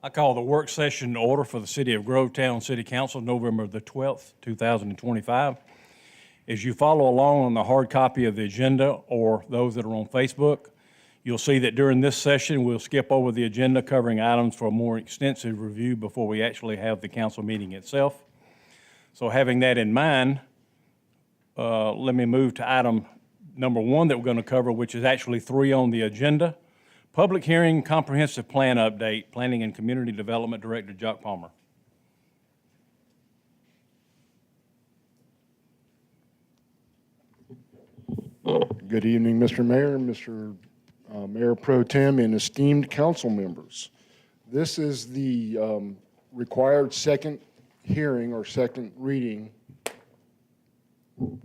I call the work session to order for the City of Grovetown City Council, November the 12th, 2025. As you follow along on the hard copy of the agenda or those that are on Facebook, you'll see that during this session, we'll skip over the agenda covering items for a more extensive review before we actually have the council meeting itself. So having that in mind, let me move to item number 1 that we're going to cover, which is actually 3 on the agenda. Public hearing, comprehensive plan update, Planning and Community Development Director Jock Palmer. Good evening, Mr. Mayor, Mr. Mayor Pro Tem, and esteemed council members. This is the required second hearing or second reading,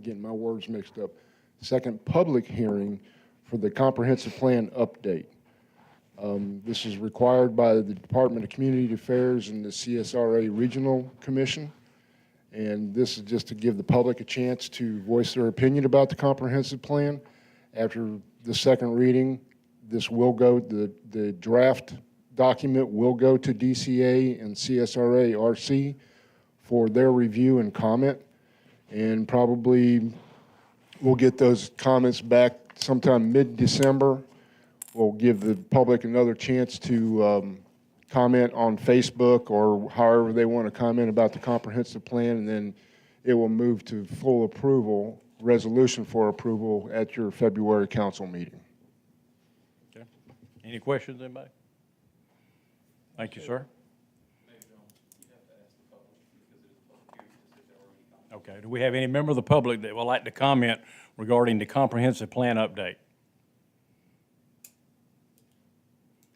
getting my words mixed up, second public hearing for the comprehensive plan update. This is required by the Department of Community Affairs and the CSRA Regional Commission. And this is just to give the public a chance to voice their opinion about the comprehensive plan. After the second reading, this will go, the draft document will go to DCA and CSRA RC for their review and comment. And probably we'll get those comments back sometime mid-December. We'll give the public another chance to comment on Facebook or however they want to comment about the comprehensive plan, and then it will move to full approval, resolution for approval at your February council meeting. Okay. Any questions, anybody? Thank you, sir. Okay. Do we have any member of the public that would like to comment regarding the comprehensive plan update?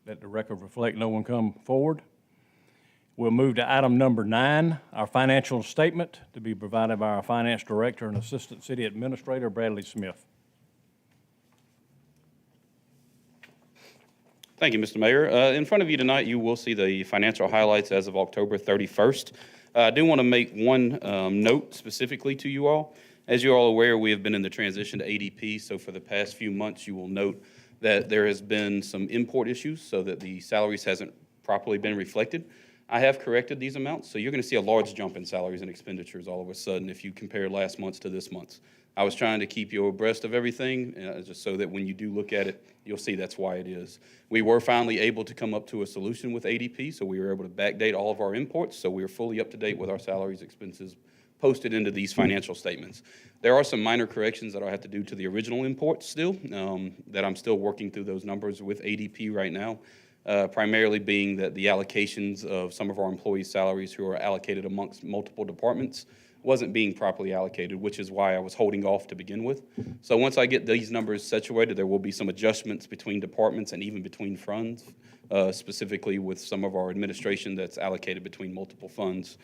Let the record reflect no one come forward. We'll move to item number 9, our financial statement, to be provided by our finance director and assistant city administrator, Bradley Smith. Thank you, Mr. Mayor. In front of you tonight, you will see the financial highlights as of October 31st. I do want to make one note specifically to you all. As you're all aware, we have been in the transition to ADP, so for the past few months, you will note that there has been some import issues so that the salaries hasn't properly been reflected. I have corrected these amounts, so you're going to see a large jump in salaries and expenditures all of a sudden if you compare last month's to this month's. I was trying to keep you abreast of everything just so that when you do look at it, you'll see that's why it is. We were finally able to come up to a solution with ADP, so we were able to backdate all of our imports, so we are fully up to date with our salaries, expenses posted into these financial statements. There are some minor corrections that I have to do to the original imports still, that I'm still working through those numbers with ADP right now, primarily being that the allocations of some of our employees' salaries who are allocated amongst multiple departments wasn't being properly allocated, which is why I was holding off to begin with. So once I get these numbers situated, there will be some adjustments between departments and even between funds, specifically with some of our administration that's allocated between multiple funds.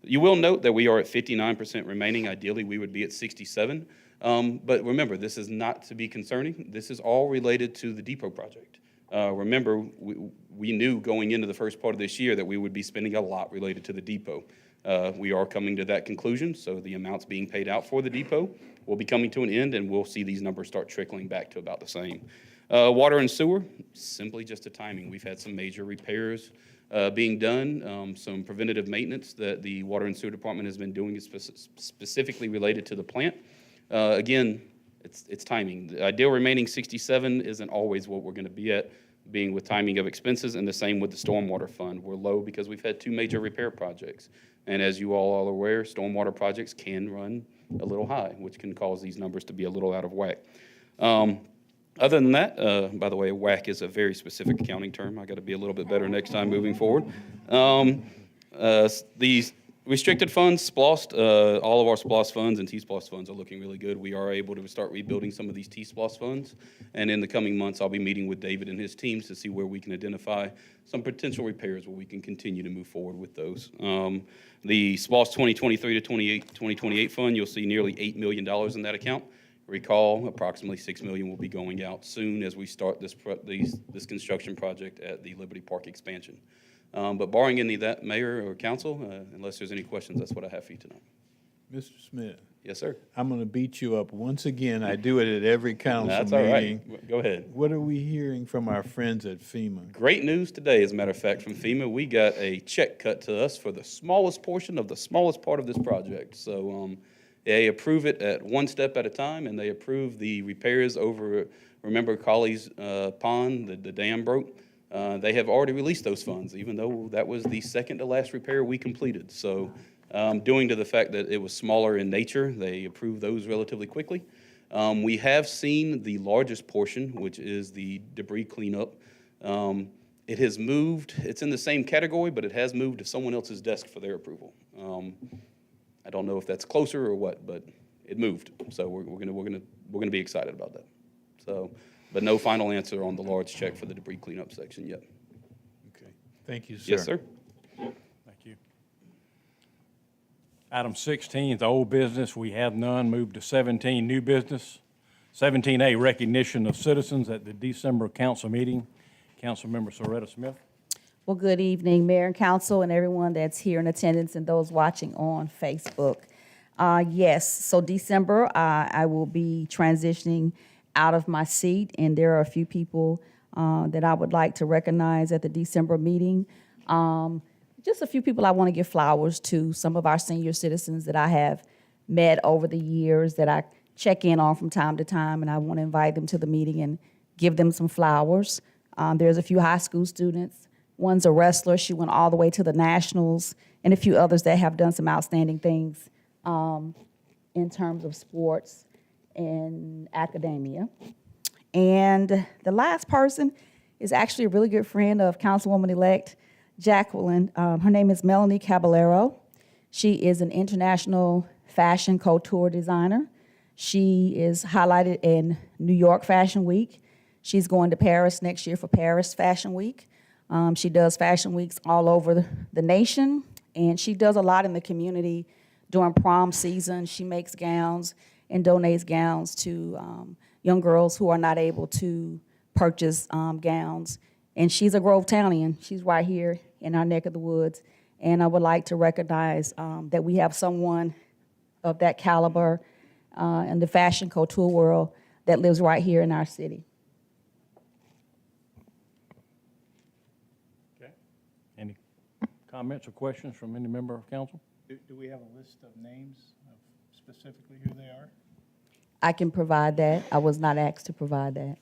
You will note that we are at 59% remaining. Ideally, we would be at 67. But remember, this is not to be concerning. This is all related to the depot project. Remember, we knew going into the first part of this year that we would be spending a lot related to the depot. We are coming to that conclusion, so the amounts being paid out for the depot will be coming to an end, and we'll see these numbers start trickling back to about the same. Water and sewer, simply just a timing. We've had some major repairs being done, some preventative maintenance that the Water and Sewer Department has been doing specifically related to the plant. Again, it's timing. The ideal remaining 67 isn't always what we're going to be at, being with timing of expenses, and the same with the stormwater fund. We're low because we've had 2 major repair projects. And as you all are aware, stormwater projects can run a little high, which can cause these numbers to be a little out of whack. Other than that, by the way, whack is a very specific accounting term. I got to be a little bit better next time moving forward. These restricted funds, SPLOST, all of our SPLOST funds and T-SPLOST funds are looking really good. We are able to start rebuilding some of these T-SPLOST funds. And in the coming months, I'll be meeting with David and his teams to see where we can identify some potential repairs where we can continue to move forward with those. The SPLOST 2023 to 2028 fund, you'll see nearly $8 million in that account. Recall, approximately $6 million will be going out soon as we start this construction project at the Liberty Park expansion. But barring any of that, Mayor or Council, unless there's any questions, that's what I have for you tonight. Mr. Smith. Yes, sir. I'm going to beat you up once again. I do it at every council That's all meeting. right. Go ahead. What are we hearing from our friends at FEMA? Great news today, as a matter of fact, from FEMA. We got a check cut to us for the smallest portion of the smallest part of this project. So they approve it at one step at a time, and they approve the repairs over, remember Colley's Pond, the dam broke? They have already released those funds, even though that was the second to last repair we completed. So due to the fact that it was smaller in nature, they approved those relatively quickly. We have seen the largest portion, which is the debris cleanup. It has moved, it's in the same category, but it has moved to someone else's desk for their approval. I don't know if that's closer or what, but it moved. So we're gonna be excited about that. So, but no final answer on the large check for the debris cleanup section yet. Okay. Thank you, sir. Yes, sir. Thank you. Item 16 is old business. We have none. Move to 17, new business. 17A, recognition of citizens at the December council meeting. Councilmember Soretta Smith. Well, good evening, Mayor and Council, and everyone that's here in attendance and those watching on Facebook. Yes, so December, I will be transitioning out of my seat, and there are a few people that I would like to recognize at the December meeting. Just a few people I want to give flowers to, some of our senior citizens that I have met over the years that I check in on from time to time, and I want to invite them to the meeting and give them some flowers. There's a few high school students. One's a wrestler. She went all the way to the nationals, and a few others that have done some outstanding things in terms of sports and academia. And the last person is actually a really good friend of Councilwoman-elect Jacqueline. Her name is Melanie Caballero. She is an international fashion couture designer. She is highlighted in New York Fashion Week. She's going to Paris next year for Paris Fashion Week. She does fashion weeks all over the nation, and she does a lot in the community during prom season. She makes gowns and donates gowns to young girls who are not able to purchase gowns. And she's a Grovetownian. She's right here in our neck of the woods. And I would like to recognize that we have someone of that caliber in the fashion couture world that lives right here in our city. Okay. Any comments or questions from any member of council? Do we have a list of names of specifically who they are? I can provide that. I was not asked to provide that.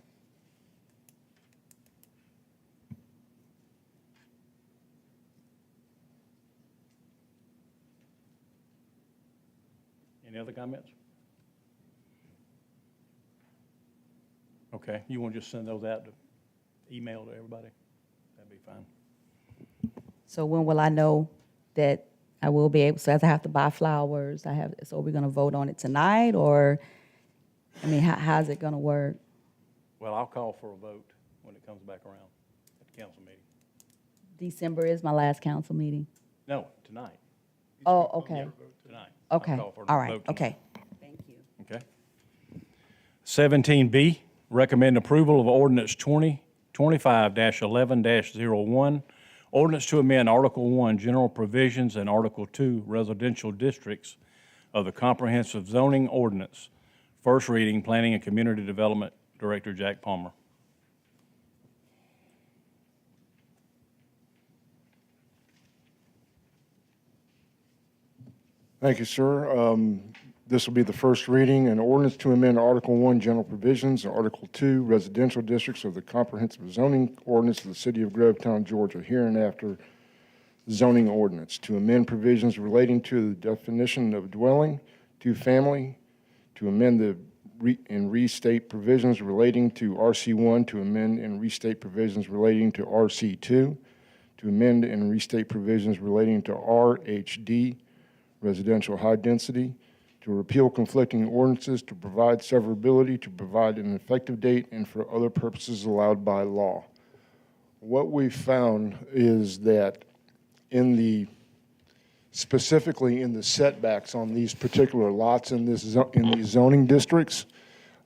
Any other comments? Okay, you want to just send those out to email to everybody? That'd be fine. So when will I know that I will be able, so I have to buy flowers, so are we gonna vote on it tonight, or, I mean, how's it gonna work? Well, I'll call for a vote when it comes back around at the council meeting. December is my last council meeting. No, tonight, Oh, okay, tonight. I'll okay, call for a all right, vote tonight. okay. Thank you. Okay. 17B, recommend approval of ordinance 2025-11-01, ordinance to amend Article 1, general provisions, and Article 2, residential districts of the comprehensive zoning ordinance. First reading, Planning and Community Development Director Jack Palmer. Thank you, sir. This will be the first reading, an ordinance to amend Article 1, General Provisions, and Article 2, Residential Districts of the Comprehensive Zoning Ordinance of the City of Grovetown, Georgia, hereinafter zoning ordinance, to amend provisions relating to the definition of dwelling, to family, to amend and restate provisions relating to RC1, to amend and restate provisions relating to RC2, to amend and restate provisions relating to RHD, residential high density, to repeal conflicting ordinances, to provide severability, to provide an effective date, and for other purposes allowed by law. What we found is that specifically in the setbacks on these particular lots in these zoning districts,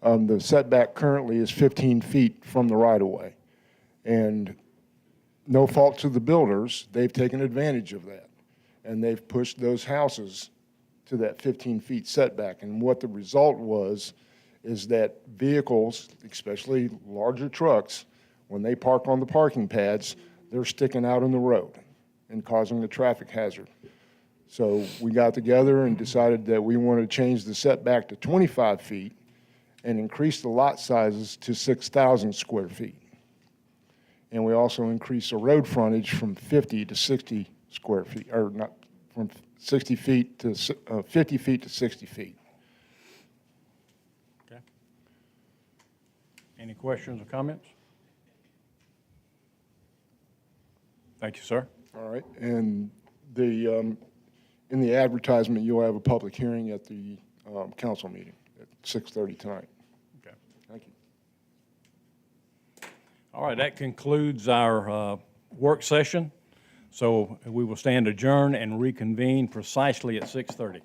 the setback currently is 15 feet from the right-of-way. And no fault to the builders, they've taken advantage of that. And they've pushed those houses to that 15 feet setback. And what the result was is that vehicles, especially larger trucks, when they park on the parking pads, they're sticking out in the road and causing a traffic hazard. So we got together and decided that we wanted to change the setback to 25 feet and increase the lot sizes to 6,000 square feet. And we also increased the road frontage from 50 to 60 square feet, or not, from 60 feet to 50 feet to 60 feet. Okay. Any questions or comments? Thank you, sir. All right, and in the advertisement, you'll have a public hearing at the council meeting at 6:30 tonight. Okay. Thank you. All right, that concludes our work session. So we will stand adjourned and reconvene precisely at 6:30.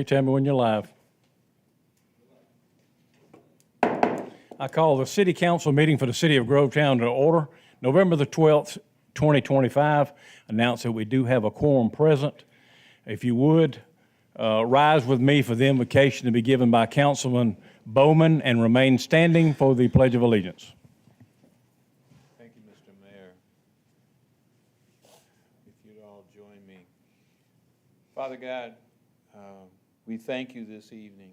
Tell me when you're live. I call the city council meeting for the city of Grovetown to order. November the 12th, 2025. Announce that we do have a quorum present. If you would, rise with me for the invocation to be given by Councilman Bowman and remain standing for the Pledge of Allegiance. Thank you, Mr. Mayor. If you'd all join me. Father God, we thank you this evening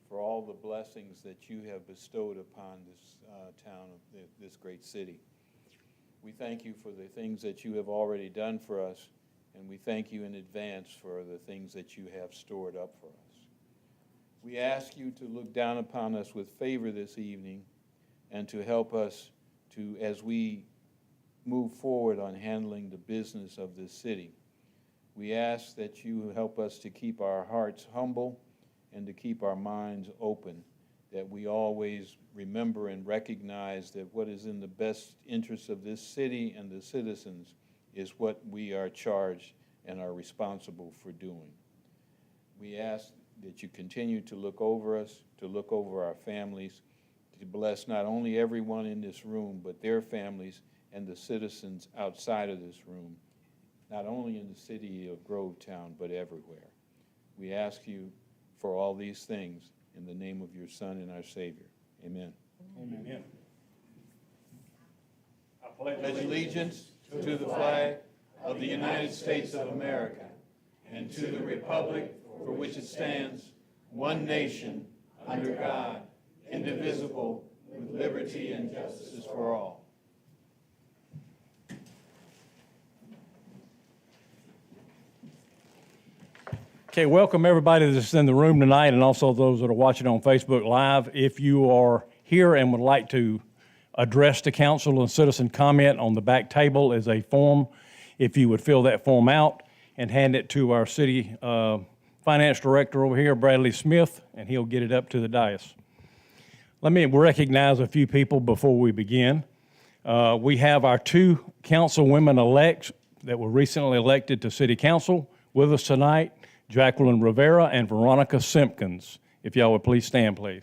for all the blessings that you have bestowed upon this town, this great city. We thank you for the things that you have already done for us, and we thank you in advance for the things that you have stored up for us. We ask you to look down upon us with favor this evening and to help us to, as we move forward on handling the business of this city. We ask that you help us to keep our hearts humble and to keep our minds open, that we always remember and recognize that what is in the best interest of this city and the citizens is what we are charged and are responsible for doing. We ask that you continue to look over us, to look over our families, to bless not only everyone in this room, but their families and the citizens outside of this room, not only in the city of Grovetown, but everywhere. We ask you for all these things in the name of your Son and our Savior. Amen. Amen. Pledge allegiance to the flag of the United States of America and to the republic for which it stands, one nation, under God, indivisible, with liberty and justice for all. Okay, welcome everybody that's in the room tonight and also those that are watching on Facebook Live. If you are here and would like to address the council and citizen comment, on the back table is a form. If you would fill that form out and hand it to our city finance director over here, Bradley Smith, and he'll get it up to the dais. Let me recognize a few people before we begin. We have our two councilwomen-elects that were recently elected to city council with us tonight, Jacqueline Rivera and Veronica Simpkins. If y'all would please stand, please.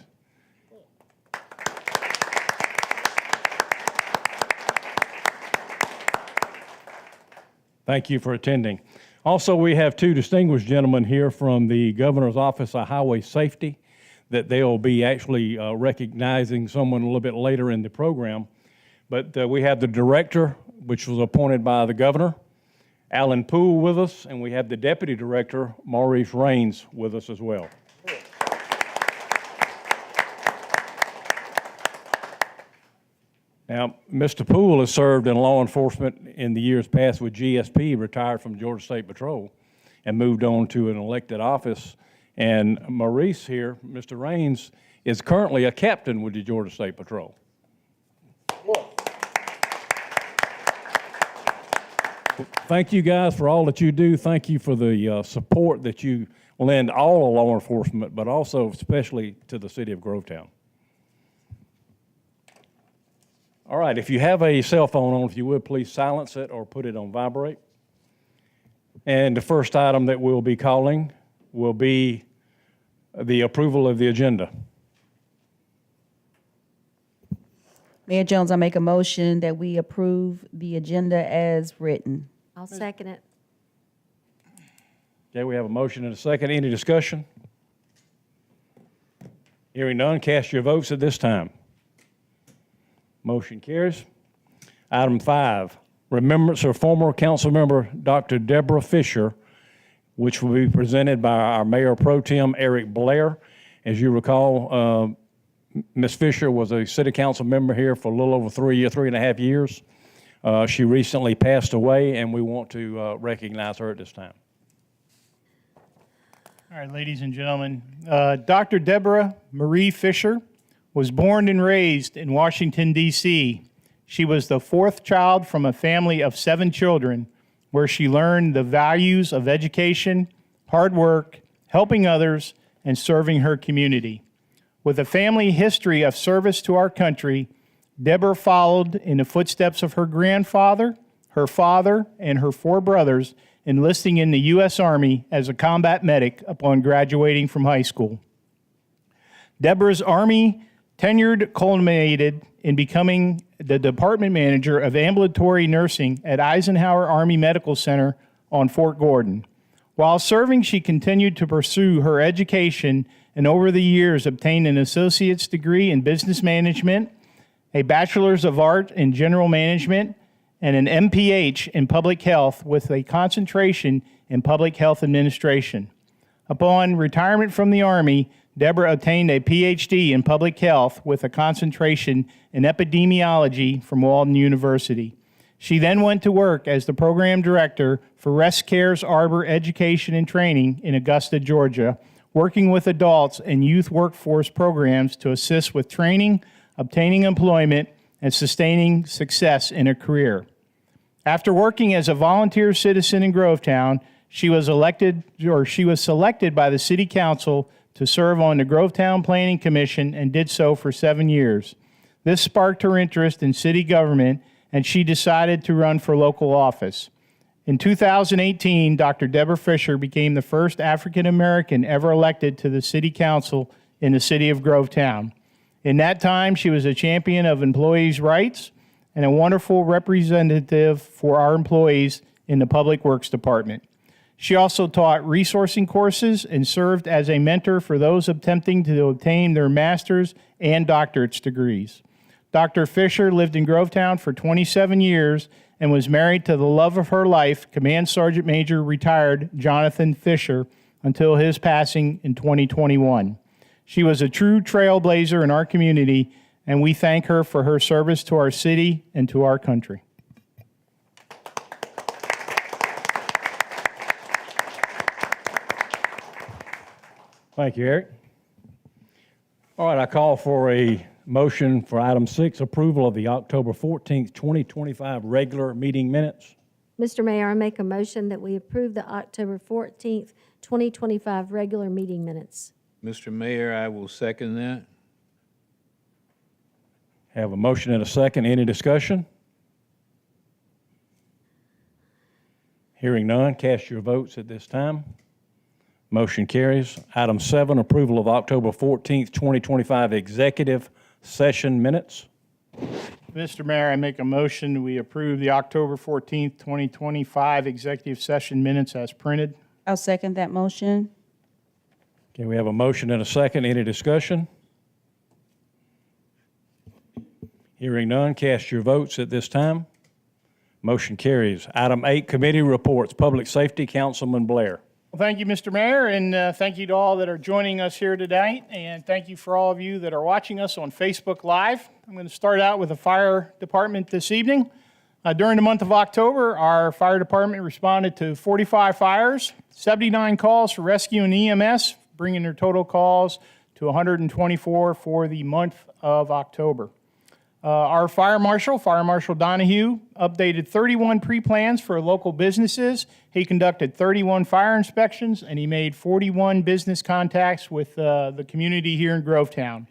Thank you for attending. Also, we have two distinguished gentlemen here from the Governor's Office of Highway Safety that they'll be actually recognizing someone a little bit later in the program. But we have the director, which was appointed by the governor, Alan Poole, with us, and we have the deputy director, Maurice Raines, with us as well. Now, Mr. Poole has served in law enforcement in the years past with GSP, retired from Georgia State Patrol, and moved on to an elected office. And Maurice here, Mr. Raines, is currently a captain with the Georgia State Patrol. Thank you guys for all that you do. Thank you for the support that you lend all of law enforcement, but also especially to the city of Grovetown. All right, if you have a cell phone on, if you would, please silence it or put it on vibrate. And the first item that we'll be calling will be the approval of the agenda. Mayor Jones, I make a motion that we approve the agenda as written. I'll second it. Okay, we have a motion and a second. Any discussion? Hearing none, cast your votes at this time. Motion carries. Item 5, remembrance of former council member Dr. Deborah Fisher, which will be presented by our Mayor Pro Tem, Eric Blair. As you recall, Ms. Fisher was a city council member here for a little over 3.5 years. She recently passed away, and we want to recognize her at this time. All right, ladies and gentlemen, Dr. Deborah Marie Fisher was born and raised in Washington, D.C. She was the fourth child from a family of 7 children, where she learned the values of education, hard work, helping others, and serving her community. With a family history of service to our country, Deborah followed in the footsteps of her grandfather, her father, and her 4 brothers enlisting in the U.S. Army as a combat medic upon graduating from high school. Deborah's Army tenure culminated in becoming the department manager of ambulatory nursing at Eisenhower Army Medical Center on Fort Gordon. While serving, she continued to pursue her education and over the years obtained an associate's degree in business management, a bachelor's of art in general management, and an MPH in public health with a concentration in public health administration. Upon retirement from the Army, Deborah obtained a PhD in public health with a concentration in epidemiology from Walden University. She then went to work as the program director for ResCare's Arbor Education and Training in Augusta, Georgia, working with adults and youth workforce programs to assist with training, obtaining employment, and sustaining success in a career. After working as a volunteer citizen in Grovetown, she was selected by the City Council to serve on the Grovetown Planning Commission and did so for 7 years. This sparked her interest in city government, and she decided to run for local office. In 2018, Dr. Deborah Fisher became the first African American ever elected to the City Council in the city of Grovetown. In that time, she was a champion of employees' rights and a wonderful representative for our employees in the Public Works Department. She also taught resourcing courses and served as a mentor for those attempting to obtain their master's and doctorate's degrees. Dr. Fisher lived in Grovetown for 27 years and was married to the love of her life, Command Sergeant Major retired Jonathan Fisher, until his passing in 2021. She was a true trailblazer in our community, and we thank her for her service to our city and to our country. Thank you, Eric. All right, I call for a motion for item 6, approval of the October 14th, 2025 regular meeting minutes. Mr. Mayor, I make a motion that we approve the October 14th, 2025 regular meeting minutes. Mr. Mayor, I will second that. Have a motion and a second. Any discussion? Hearing none, cast your votes at this time. Motion carries. Item 7, approval of October 14th, 2025 executive session minutes. Mr. Mayor, I make a motion we approve the October 14th, 2025 executive session minutes as printed. I'll second that motion. Okay, we have a motion and a second. Any discussion? Hearing none, cast your votes at this time. Motion carries. Item 8, committee reports. Public Safety, Councilman Blair. Well, thank you, Mr. Mayor, and thank you to all that are joining us here tonight, and thank you for all of you that are watching us on Facebook Live. I'm going to start out with the fire department this evening. During the month of October, our fire department responded to 45 fires, 79 calls for rescue and EMS, bringing their total calls to 124 for the month of October. Our Fire Marshal Donahue, updated 31 pre-plans for local businesses. He conducted 31 fire inspections, and he made 41 business contacts with the community here in Grovetown.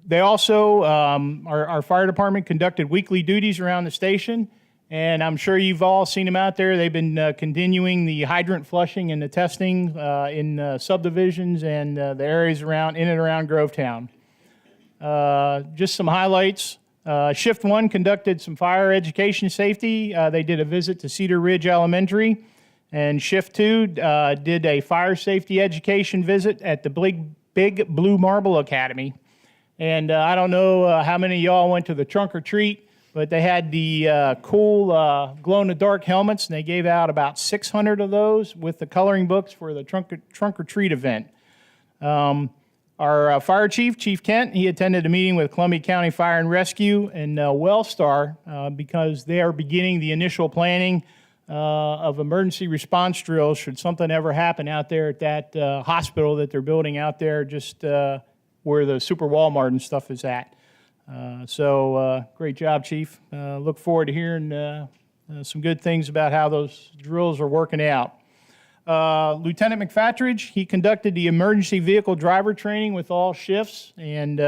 They also, our fire department conducted weekly duties around the station, and I'm sure you've all seen them out there. They've been continuing the hydrant flushing and the testing in subdivisions and the areas around, in and around Grovetown. Just some highlights. Shift 1 conducted some fire education safety. They did a visit to Cedar Ridge Elementary. And Shift 2 did a fire safety education visit at the Big Blue Marble Academy. And I don't know how many of y'all went to the trunk or treat, but they had the cool glow-in-the-dark helmets, and they gave out about 600 of those with the coloring books for the trunk or treat event. Our fire chief, Chief Kent, he attended a meeting with Columbia County Fire and Rescue and Wellstar because they are beginning the initial planning of emergency response drills should something ever happen out there at that hospital that they're building out there just where the Super Walmart and stuff is at. So great job, Chief. Look forward to hearing some good things about how those drills are working out. Lieutenant McFatridge, he conducted the emergency vehicle driver training with all shifts, and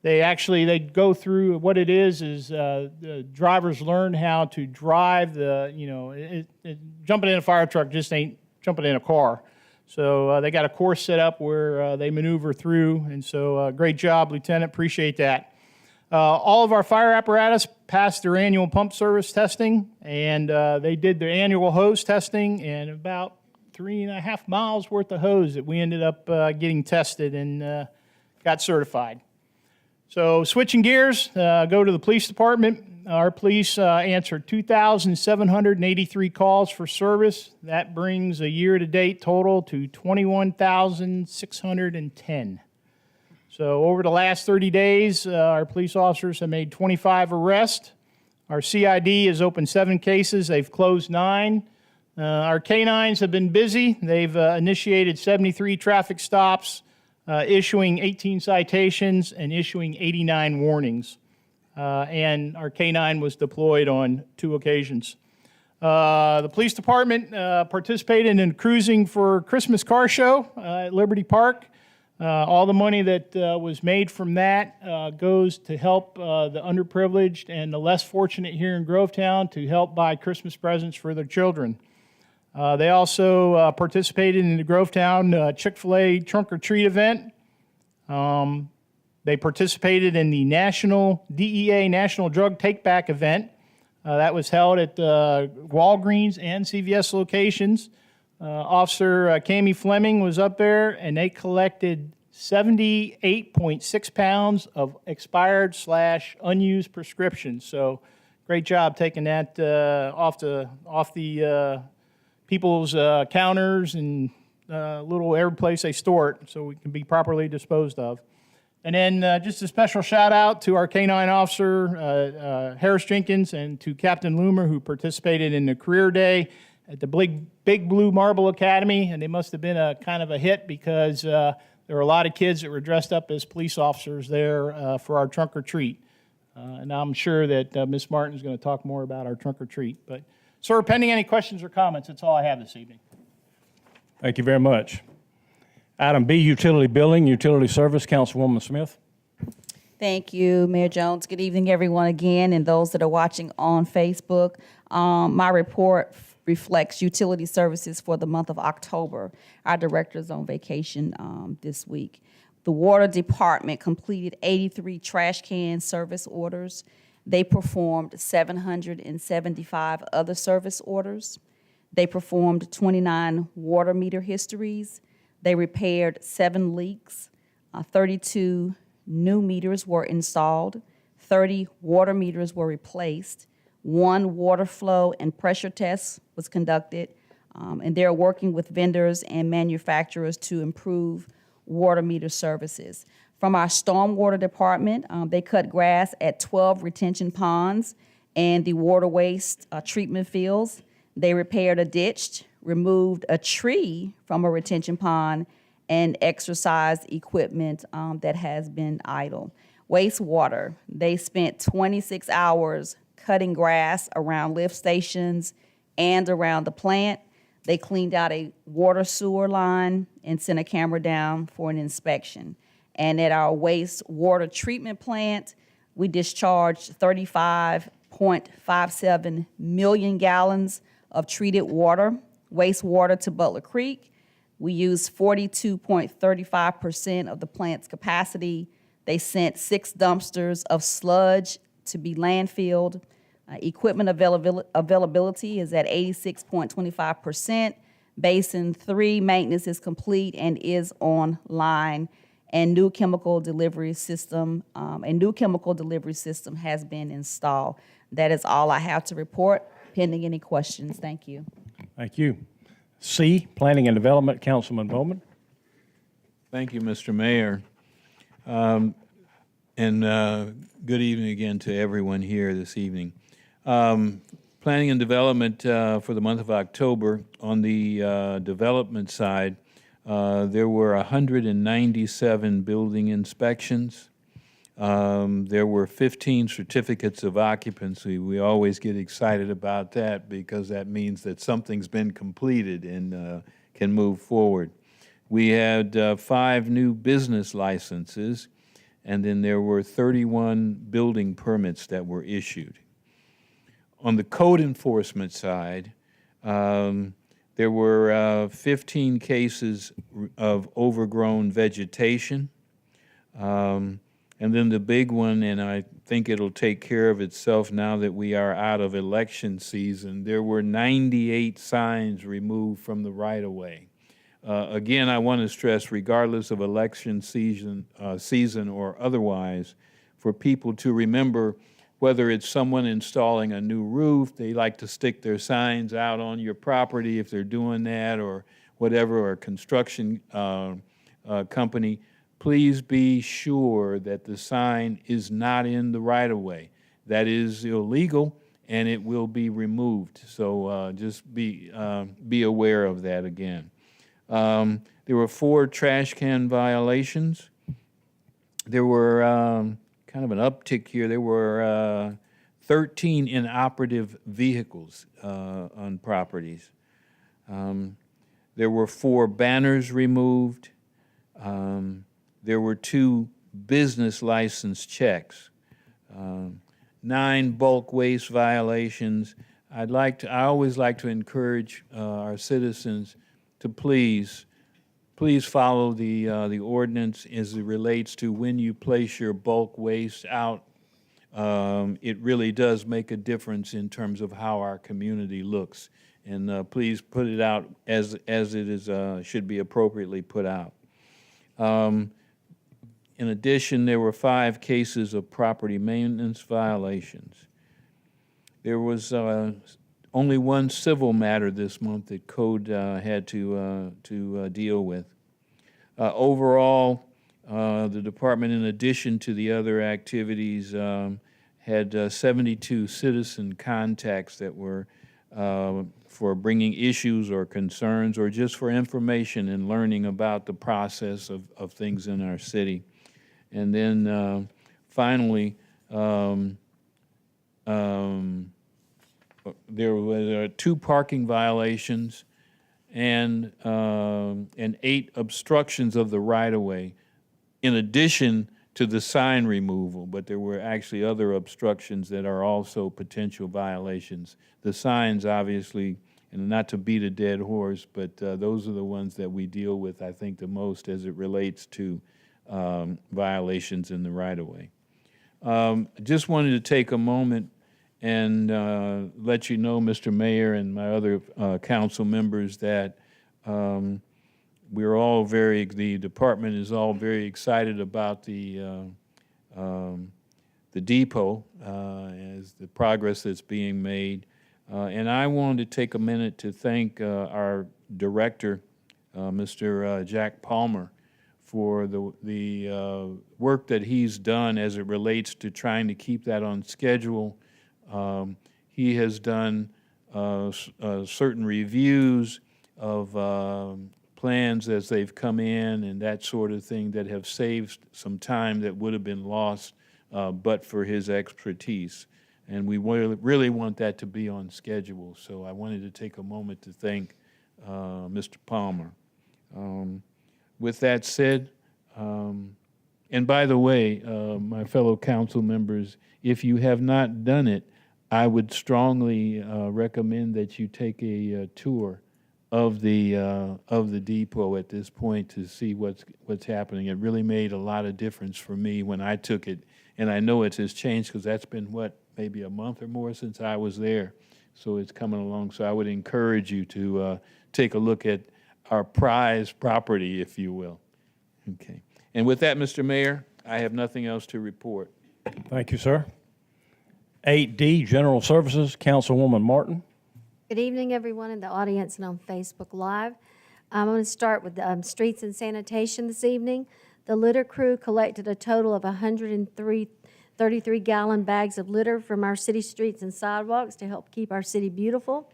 They go through, what it is the drivers learn how to drive jumping in a fire truck just ain't jumping in a car. So they got a course set up where they maneuver through, and so great job, Lieutenant, appreciate that. All of our fire apparatus passed their annual pump service testing, and they did their annual hose testing, and about 3.5 miles worth of hose that we ended up getting tested and got certified. So switching gears, go to the police department. Our police answered 2,783 calls for service. That brings a year-to-date total to 21,610. So over the last 30 days, our police officers have made 25 arrests. Our CID has opened 7 cases. They've closed 9. Our canines have been busy. They've initiated 73 traffic stops, issuing 18 citations and issuing 89 warnings. And our K-9 was deployed on 2 occasions. The police department participated in Cruising for Christmas car show at Liberty Park. All the money that was made from that goes to help the underprivileged and the less fortunate here in Grovetown to help buy Christmas presents for their children. They also participated in the Grovetown Chick-fil-A Trunk or Treat event. They participated in the National DEA National Drug Take-Back event. That was held at Walgreens and CVS locations. Officer Cami Fleming was up there, and they collected 78.6 pounds of expired/unused prescriptions. So great job taking that off the people's counters and little every place they store it so it can be properly disposed of. And then just a special shout out to our K-9 officer, Harris Jenkins, and to Captain Loomer, who participated in the career day at the Big Blue Marble Academy. And they must have been a kind of a hit because there were a lot of kids that were dressed up as police officers there for our trunk or treat. And I'm sure that Ms. Martin is going to talk more about our trunk or treat. But, sir, pending any questions or comments, that's all I have this evening. Thank you very much. Item B, utility billing, utility service, Councilwoman Smith. Thank you, Mayor Jones. Good evening, everyone, again, and those that are watching on Facebook. My report reflects utility services for the month of October. Our director is on vacation this week. The Water Department completed 83 trash can service orders. They performed 775 other service orders. They performed 29 water meter histories. They repaired 7 leaks. 32 new meters were installed. 30 water meters were replaced. 1 water flow and pressure test was conducted. And they're working with vendors and manufacturers to improve water meter services. From our stormwater department, they cut grass at 12 retention ponds and the water waste treatment fields. They repaired a ditch, removed a tree from a retention pond, and exercise equipment that has been idle. Wastewater, they spent 26 hours cutting grass around lift stations and around the plant. They cleaned out a water sewer line and sent a camera down for an inspection. And at our wastewater treatment plant, we discharged 35.57 million gallons of treated wastewater to Butler Creek. We used 42.35% of the plant's capacity. They sent 6 dumpsters of sludge to be landfilled. Equipment availability is at 86.25%. Basin 3 maintenance is complete and is online. And new chemical delivery system has been installed. That is all I have to report. Pending any questions, thank you. Thank you. C, Planning and Development, Councilman Bowman. Thank you, Mr. Mayor. And good evening again to everyone here this evening. Planning and Development for the month of October, on the development side, there were 197 building inspections. There were 15 certificates of occupancy. We always get excited about that because that means that something's been completed and can move forward. We had 5 new business licenses, and then there were 31 building permits that were issued. On the code enforcement side, there were 15 cases of overgrown vegetation. And then the big one, and I think it'll take care of itself now that we are out of election season, there were 98 signs removed from the right-of-way. Again, I want to stress, regardless of election season or otherwise, for people to remember, whether it's someone installing a new roof, they like to stick their signs out on your property if they're doing that, or whatever, or a construction company, please be sure that the sign is not in the right-of-way. That is illegal, and it will be removed. So just be aware of that again. There were 4 trash can violations. There were kind of an uptick here. There were 13 inoperative vehicles on properties. There were 4 banners removed. There were 2 business license checks, 9 bulk waste violations. I always like to encourage our citizens to please follow the ordinance as it relates to when you place your bulk waste out. It really does make a difference in terms of how our community looks. And please put it out as it is should be appropriately put out. In addition, there were 5 cases of property maintenance violations. There was only 1 civil matter this month that code had to deal with. Overall, the department, in addition to the other activities, had 72 citizen contacts that were for bringing issues or concerns or just for information and learning about the process of things in our city. And then finally, there were 2 parking violations and 8 obstructions of the right-of-way, in addition to the sign removal, but there were actually other obstructions that are also potential violations. The signs, obviously, and not to beat a dead horse, but those are the ones that we deal with, I think, the most as it relates to violations in the right-of-way. Just wanted to take a moment and let you know, Mr. Mayor and my other council members, that the department is all very excited about the depot as the progress that's being made. And I wanted to take a minute to thank our director, Mr. Jack Palmer, for the work that he's done as it relates to trying to keep that on schedule. He has done certain reviews of plans as they've come in and that sort of thing that have saved some time that would have been lost but for his expertise. And we really want that to be on schedule. So I wanted to take a moment to thank Mr. Palmer. With that said, and by the way, my fellow council members, if you have not done it, I would strongly recommend that you take a tour of the depot at this point to see what's happening. It really made a lot of difference for me when I took it, and I know it has changed because that's been maybe a month or more since I was there. So it's coming along. So I would encourage you to take a look at our prized property, if you will. Okay. And with that, Mr. Mayor, I have nothing else to report. Thank you, sir. 8D, General Services, Councilwoman Martin. Good evening, everyone in the audience and on Facebook Live. I'm going to start with streets and sanitation this evening. The litter crew collected a total of 133-gallon bags of litter from our city streets and sidewalks to help keep our city beautiful.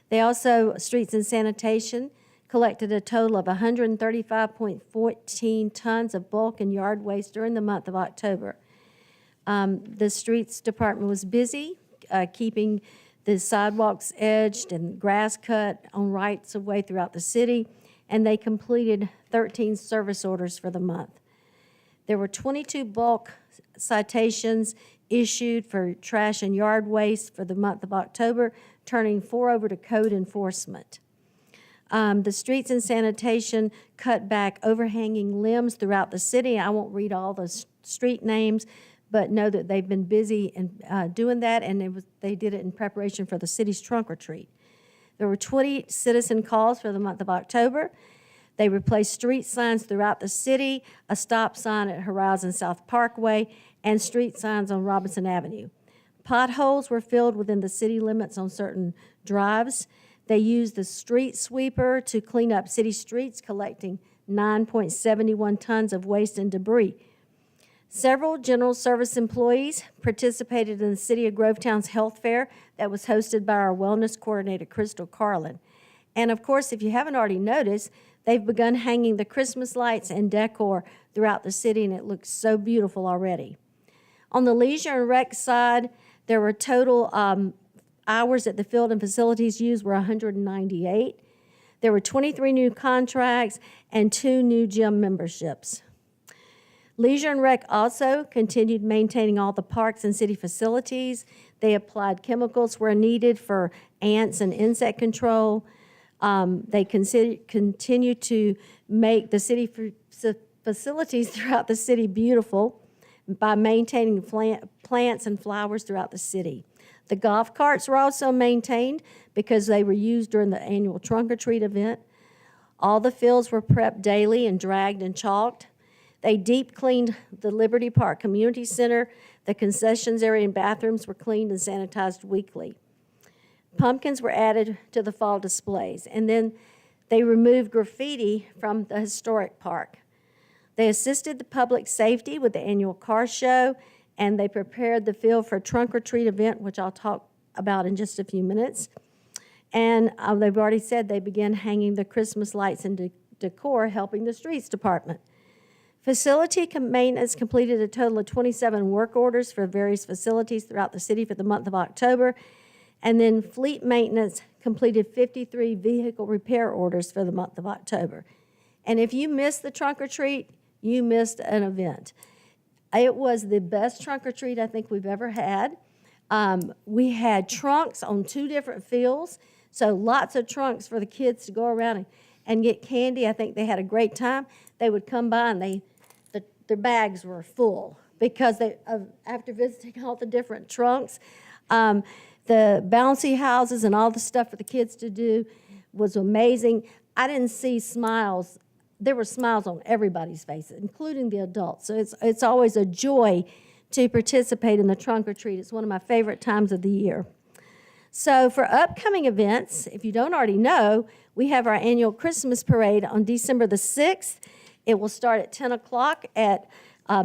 They also, streets and sanitation, collected a total of 135.14 tons of bulk and yard waste during the month of October. The streets department was busy keeping the sidewalks edged and grass cut on rights of way throughout the city, and they completed 13 service orders for the month. There were 22 bulk citations issued for trash and yard waste for the month of October, turning 4 over to code enforcement. The streets and sanitation cut back overhanging limbs throughout the city. I won't read all the street names, but know that they've been busy in doing that, and they did it in preparation for the city's trunk or treat. There were 20 citizen calls for the month of October. They replaced street signs throughout the city, a stop sign at Horizon South Parkway, and street signs on Robinson Avenue. Potholes were filled within the city limits on certain drives. They used the street sweeper to clean up city streets, collecting 9.71 tons of waste and debris. Several general service employees participated in the City of Grovetown's health fair that was hosted by our wellness coordinator, Crystal Carlin. And of course, if you haven't already noticed, they've begun hanging the Christmas lights and decor throughout the city, and it looks so beautiful already. On the leisure and rec side, there were total hours at the field and facilities used were 198. There were 23 new contracts and 2 new gym memberships. Leisure and Rec also continued maintaining all the parks and city facilities. They applied chemicals where needed for ants and insect control. They continue to make the city facilities throughout the city beautiful by maintaining plants and flowers throughout the city. The golf carts were also maintained because they were used during the annual trunk or treat event. All the fields were prepped daily and dragged and chalked. They deep cleaned the Liberty Park Community Center. The concessions area and bathrooms were cleaned and sanitized weekly. Pumpkins were added to the fall displays. And then they removed graffiti from the historic park. They assisted the public safety with the annual car show, and they prepared the field for a trunk or treat event, which I'll talk about in just a few minutes. And they've already said they began hanging the Christmas lights and decor, helping the streets department. Facility maintenance completed a total of 27 work orders for various facilities throughout the city for the month of October. And then fleet maintenance completed 53 vehicle repair orders for the month of October. And if you missed the trunk or treat, you missed an event. It was the best trunk or treat I think we've ever had. We had trunks on 2 different fields, so lots of trunks for the kids to go around and get candy. I think they had a great time. They would come by and their bags were full because after visiting all the different trunks, the bouncy houses and all the stuff for the kids to do was amazing. I didn't see smiles. There were smiles on everybody's faces, including the adults. So it's always a joy to participate in the trunk or treat. It's one of my favorite times of the year. So for upcoming events, if you don't already know, we have our annual Christmas parade on December the 6th. It will start at 10 o'clock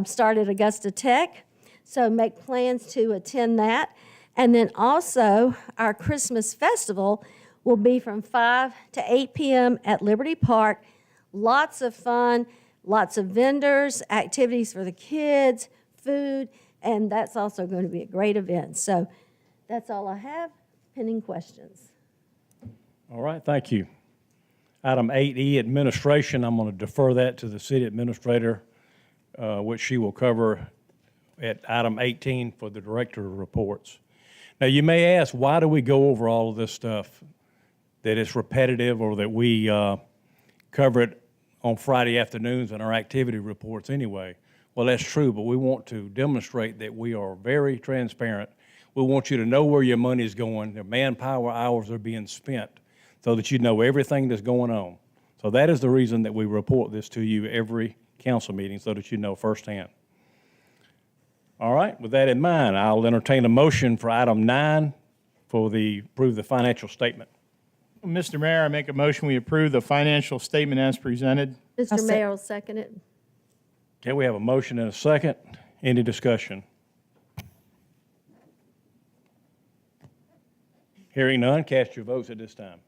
start at Augusta Tech. So make plans to attend that. And then also our Christmas festival will be from 5 to 8 p.m. at Liberty Park. Lots of fun, lots of vendors, activities for the kids, food, and that's also going to be a great event. So that's all I have. Pending questions. All right, thank you. Item 8E, administration, I'm going to defer that to the city administrator, which she will cover at item 18 for the director reports. Now, you may ask, why do we go over all of this stuff, that it's repetitive or that we cover it on Friday afternoons in our activity reports anyway? Well, that's true, but we want to demonstrate that we are very transparent. We want you to know where your money is going, the manpower hours are being spent, so that you know everything that's going on. So that is the reason that we report this to you every council meeting, so that you know firsthand. All right, with that in mind, I'll entertain a motion for item 9 for approve the financial statement. Mr. Mayor, I make a motion we approve the financial statement as presented. Mr. Mayor will second it. Okay, we have a motion and a second. Any discussion? Hearing none, cast your votes at this time.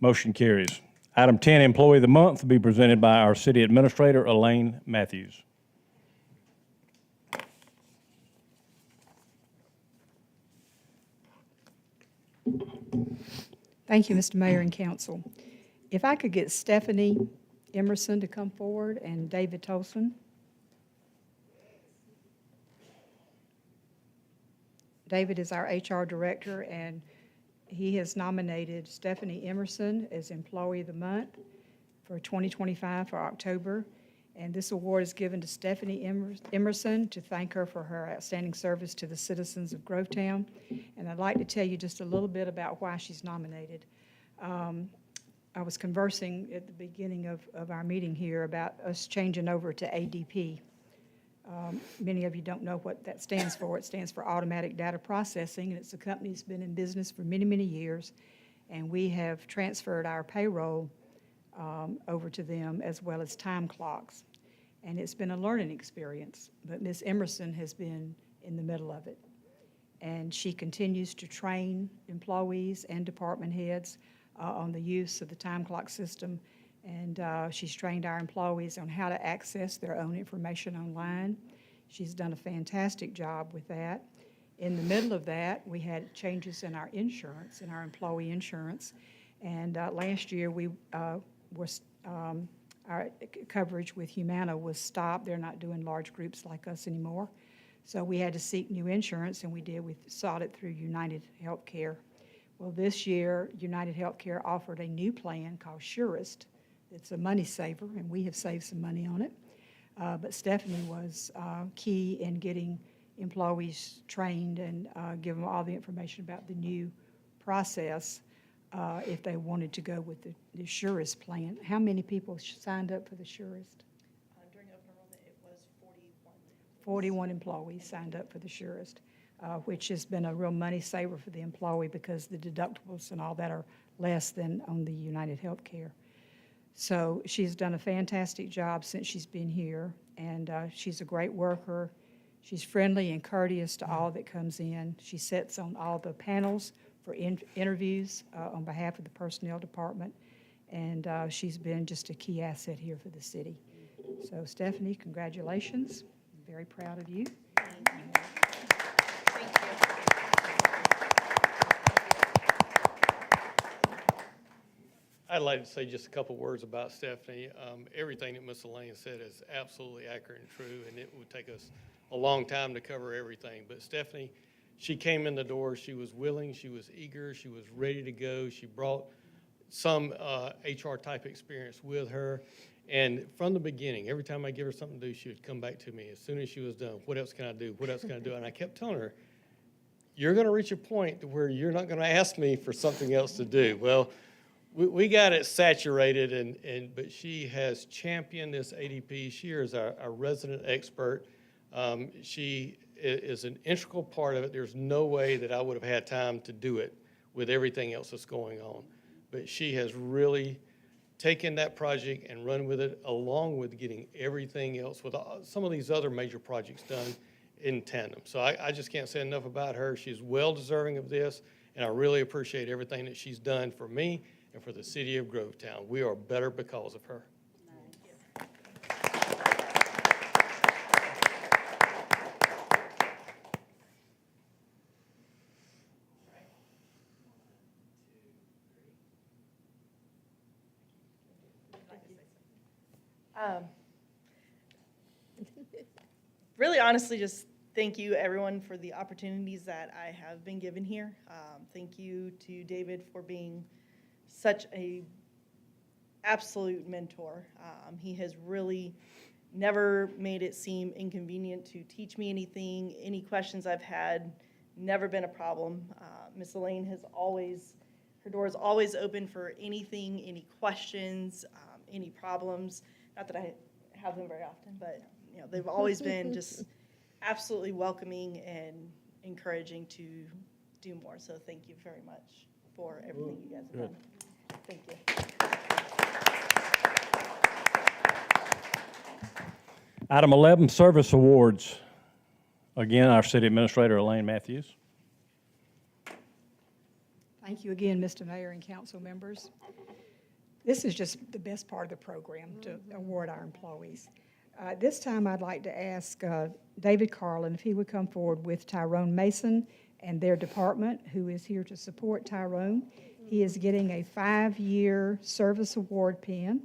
Motion carries. Item 10, Employee of the Month, will be presented by our City Administrator, Elaine Matthews. Thank you, Mr. Mayor and Council. If I could get Stephanie Emerson to come forward and David Tolson. David is our HR director, and he has nominated Stephanie Emerson as Employee of the Month for 2025 for October. And this award is given to Stephanie Emerson to thank her for her outstanding service to the citizens of Grovetown. And I'd like to tell you just a little bit about why she's nominated. I was conversing at the beginning of our meeting here about us changing over to ADP. Many of you don't know what that stands for. It stands for Automatic Data Processing, and it's a company that's been in business for many, many years. And we have transferred our payroll over to them, as well as time clocks. And it's been a learning experience, but Ms. Emerson has been in the middle of it. And she continues to train employees and department heads on the use of the time clock system. And she's trained our employees on how to access their own information online. She's done a fantastic job with that. In the middle of that, we had changes in our insurance, in our employee insurance. And last year, our coverage with Humana was stopped. They're not doing large groups like us anymore. So we had to seek new insurance, and we did. We sought it through United Healthcare. Well, this year, United Healthcare offered a new plan called Surest. It's a money saver, and we have saved some money on it. But Stephanie was key in getting employees trained and give them all the information about the new process if they wanted to go with the Surest plan. How many people signed up for the Surest? During open enrollment, it was 41. 41 employees signed up for the Surest, which has been a real money saver for the employee because the deductibles and all that are less than on the United Healthcare. So she's done a fantastic job since she's been here, and she's a great worker. She's friendly and courteous to all that comes in. She sits on all the panels for interviews on behalf of the personnel department, and she's been just a key asset here for the city. So Stephanie, congratulations. I'm very proud of you. I'd like to say just a couple words about Stephanie. Everything that Ms. Elaine said is absolutely accurate and true, and it would take us a long time to cover everything. But Stephanie, she came in the door, she was willing, she was eager, she was ready to go. She brought some HR type experience with her. And from the beginning, every time I give her something to do, she would come back to me as soon as she was done. What else can I do? What else can I do? And I kept telling her, you're going to reach a point to where you're not going to ask me for something else to do. Well, we got it saturated, but she has championed this ADP. She is our resident expert. She is an integral part of it. There's no way that I would have had time to do it with everything else that's going on. But she has really taken that project and run with it, along with getting everything else with some of these other major projects done in tandem. So I just can't say enough about her. She's well deserving of this, and I really appreciate everything that she's done for me and for the city of Grovetown. We are better because of her. Really, honestly, just thank you, everyone, for the opportunities that I have been given here. Thank you to David for being such a absolute mentor. He has really never made it seem inconvenient to teach me anything. Any questions I've had, never been a problem. Miss Elaine has always, her door is always open for anything, any questions, any problems. Not that I have them very often, but they've always been just absolutely welcoming and encouraging to do more. So thank you very much for everything you guys have done. Thank you. Item 11, Service Awards. Again, our City Administrator, Elaine Matthews. Thank you again, Mr. Mayor and council members. This is just the best part of the program, to award our employees. This time, I'd like to ask David Carlin if he would come forward with Tyrone Mason and their department, who is here to support Tyrone. He is getting a 5-year service award pin.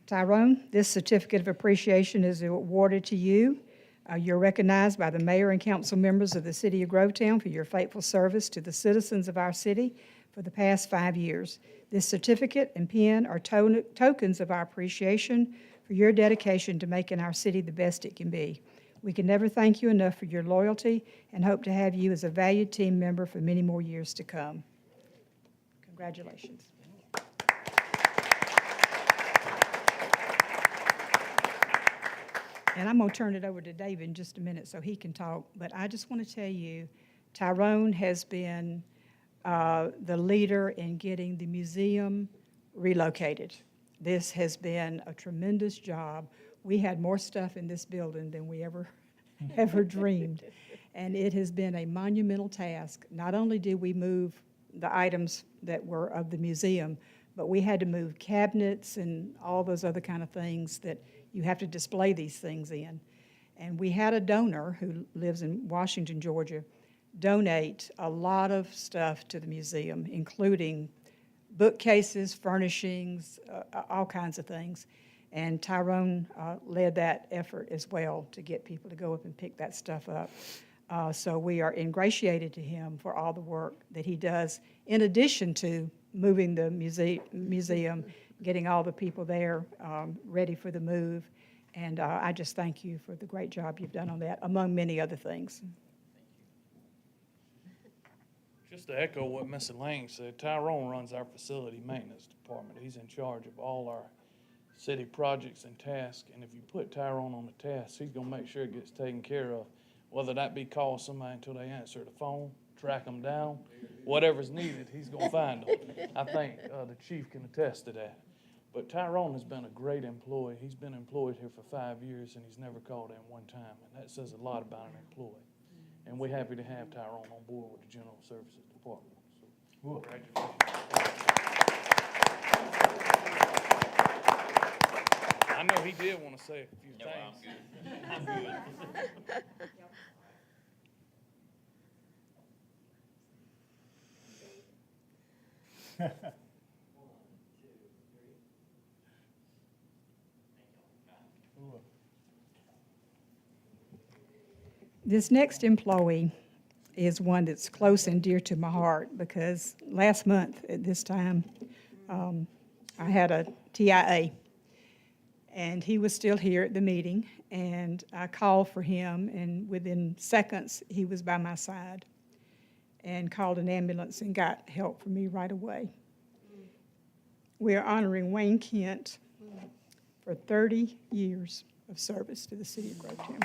Tyrone, this certificate of appreciation is awarded to you. You're recognized by the mayor and council members of the city of Grovetown for your faithful service to the citizens of our city for the past 5 years. This certificate and pen are tokens of our appreciation for your dedication to making our city the best it can be. We can never thank you enough for your loyalty and hope to have you as a valued team member for many more years to come. Congratulations. And I'm going to turn it over to David in just a minute so he can talk. But I just want to tell you, Tyrone has been the leader in getting the museum relocated. This has been a tremendous job. We had more stuff in this building than we ever dreamed. And it has been a monumental task. Not only did we move the items that were of the museum, but we had to move cabinets and all those other kind of things that you have to display these things in. And we had a donor who lives in Washington, Georgia, donate a lot of stuff to the museum, including bookcases, furnishings, all kinds of things. And Tyrone led that effort as well to get people to go up and pick that stuff up. So we are ingratiated to him for all the work that he does, in addition to moving the museum, getting all the people there ready for the move. And I just thank you for the great job you've done on that, among many other things. Just to echo what Mr. Lang said, Tyrone runs our facility maintenance department. He's in charge of all our city projects and tasks, and if you put Tyrone on the task, he's gonna make sure it gets taken care of, whether that be call somebody until they answer the phone, track them down, whatever's needed, he's gonna find them. I think the chief can attest to that. But Tyrone has been a great employee. He's been employed here for 5 years, and he's never called in one time, and that says a lot about an employee. And we're happy to have Tyrone on board with the General Services Department. So, congratulations. I know he did want to say a few things. This next employee is one that's close and dear to my heart because last month at this time, I had a TIA. And he was still here at the meeting, and I called for him, and within seconds, he was by my side and called an ambulance and got help for me right away. We are honoring Wayne Kent for 30 years of service to the city of Grovetown.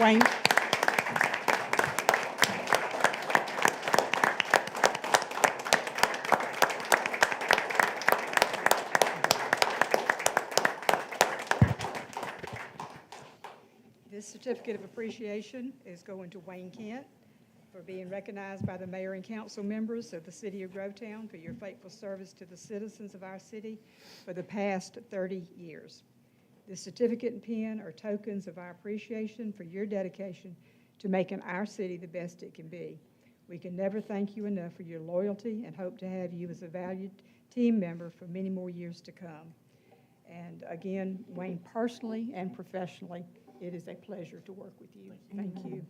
Wayne. This certificate of appreciation is going to Wayne Kent for being recognized by the mayor and council members of the city of Grovetown for your faithful service to the citizens of our city for the past 30 years. This certificate and pen are tokens of our appreciation for your dedication to making our city the best it can be. We can never thank you enough for your loyalty and hope to have you as a valued team member for many more years to come. And again, Wayne, personally and professionally, it is a pleasure to work with you. Thank you.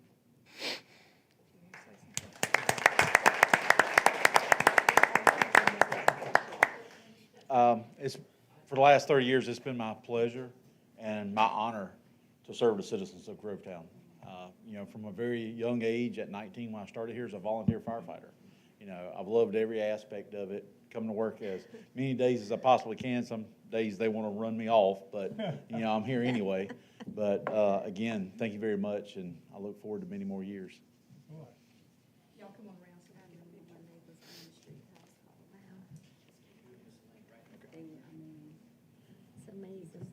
It's, for the last 30 years, it's been my pleasure and my honor to serve the citizens of Grovetown. You know, from a very young age, at 19 when I started here as a volunteer firefighter, you know, I've loved every aspect of it, coming to work as many days as I possibly can. Some days they want to run me off, but, you know, I'm here anyway. But again, thank you very much, and I look forward to many more years. Y'all come on around so I can meet my neighbors on the street house. It's amazing.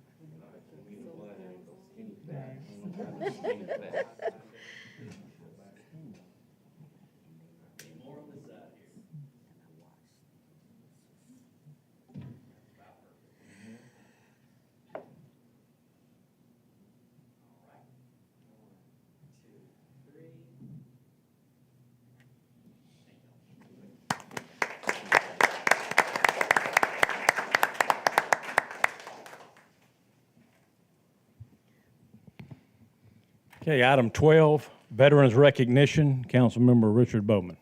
Okay, item 12, Veterans Recognition, Councilmember Richard Bowman.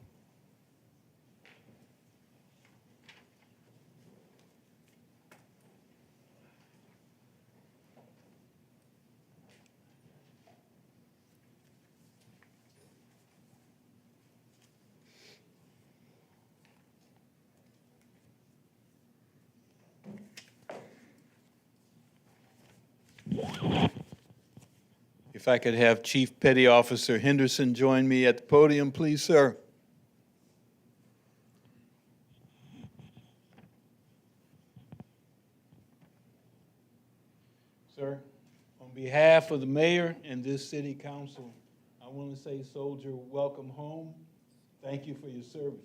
If I could have Chief Petty Officer Henderson join me at the podium, please, sir. Sir, on behalf of the mayor and this city council, I want to say, soldier, welcome home. Thank you for your service.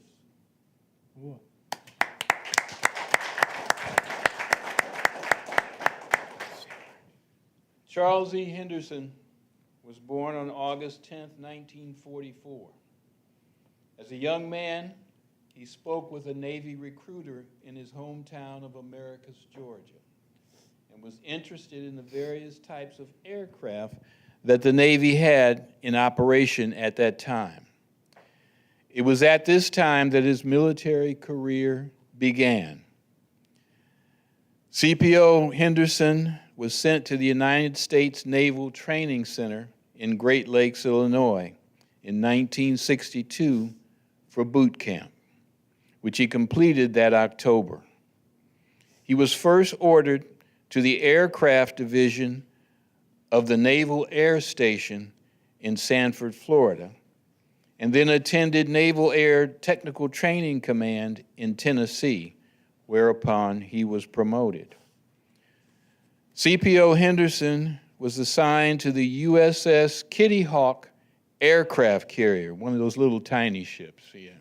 Charles E. Henderson was born on August 10, 1944. As a young man, he spoke with a Navy recruiter in his hometown of Americus, Georgia, and was interested in the various types of aircraft that the Navy had in operation at that time. It was at this time that his military career began. CPO Henderson was sent to the United States Naval Training Center in Great Lakes, Illinois, in 1962 for boot camp, which he completed that October. He was first ordered to the Aircraft Division of the Naval Air Station in Sanford, Florida, and then attended Naval Air Technical Training Command in Tennessee, whereupon he was promoted. CPO Henderson was assigned to the USS Kitty Hawk aircraft carrier, one of those little tiny ships, yeah.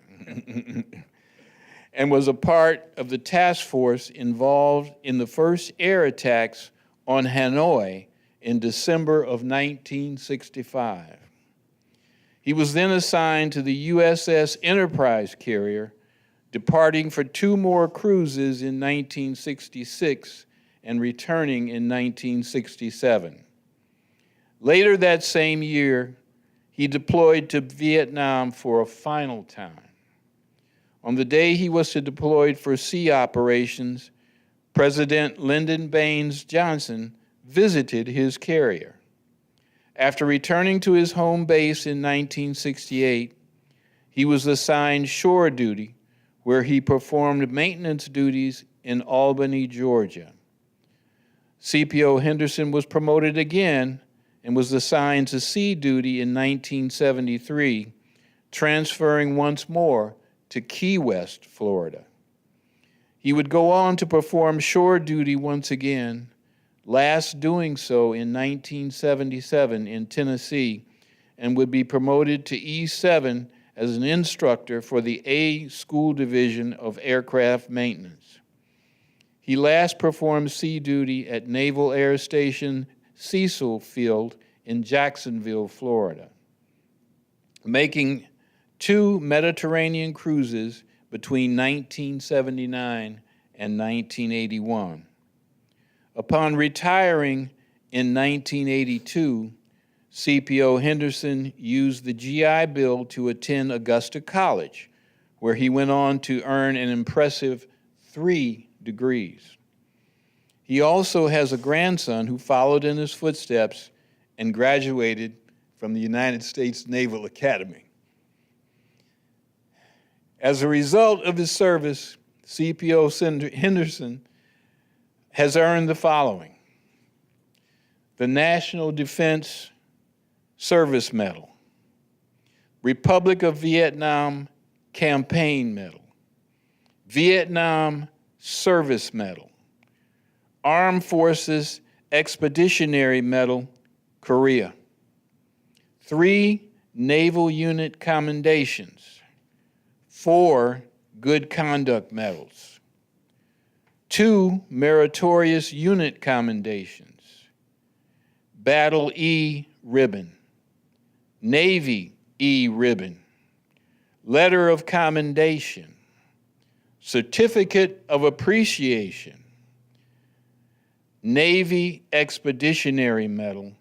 And was a part of the task force involved in the first air attacks on Hanoi in December of 1965. He was then assigned to the USS Enterprise carrier, departing for 2 more cruises in 1966 and returning in 1967. Later that same year, he deployed to Vietnam for a final time. On the day he was to deploy for sea operations, President Lyndon Baines Johnson visited his carrier. After returning to his home base in 1968, he was assigned shore duty, where he performed maintenance duties in Albany, Georgia. CPO Henderson was promoted again and was assigned to sea duty in 1973, transferring once more to Key West, Florida. He would go on to perform shore duty once again, last doing so in 1977 in Tennessee, and would be promoted to E7 as an instructor for the A School Division of Aircraft Maintenance. He last performed sea duty at Naval Air Station Cecil Field in Jacksonville, Florida, making 2 Mediterranean cruises between 1979 and 1981. Upon retiring in 1982, CPO Henderson used the GI Bill to attend Augusta College, where he went on to earn an impressive 3 degrees. He also has a grandson who followed in his footsteps and graduated from the United States Naval Academy. As a result of his service, CPO Henderson has earned the following: the National Defense Service Medal, Republic of Vietnam Campaign Medal, Vietnam Service Medal, Armed Forces Expeditionary Medal, Korea, 3 Naval Unit Commendations, 4 Good Conduct Medals, 2 Meritorious Unit Commendations, Battle E Ribbon, Navy E Ribbon, Letter of Commendation, Certificate of Appreciation, Navy Expeditionary Medal,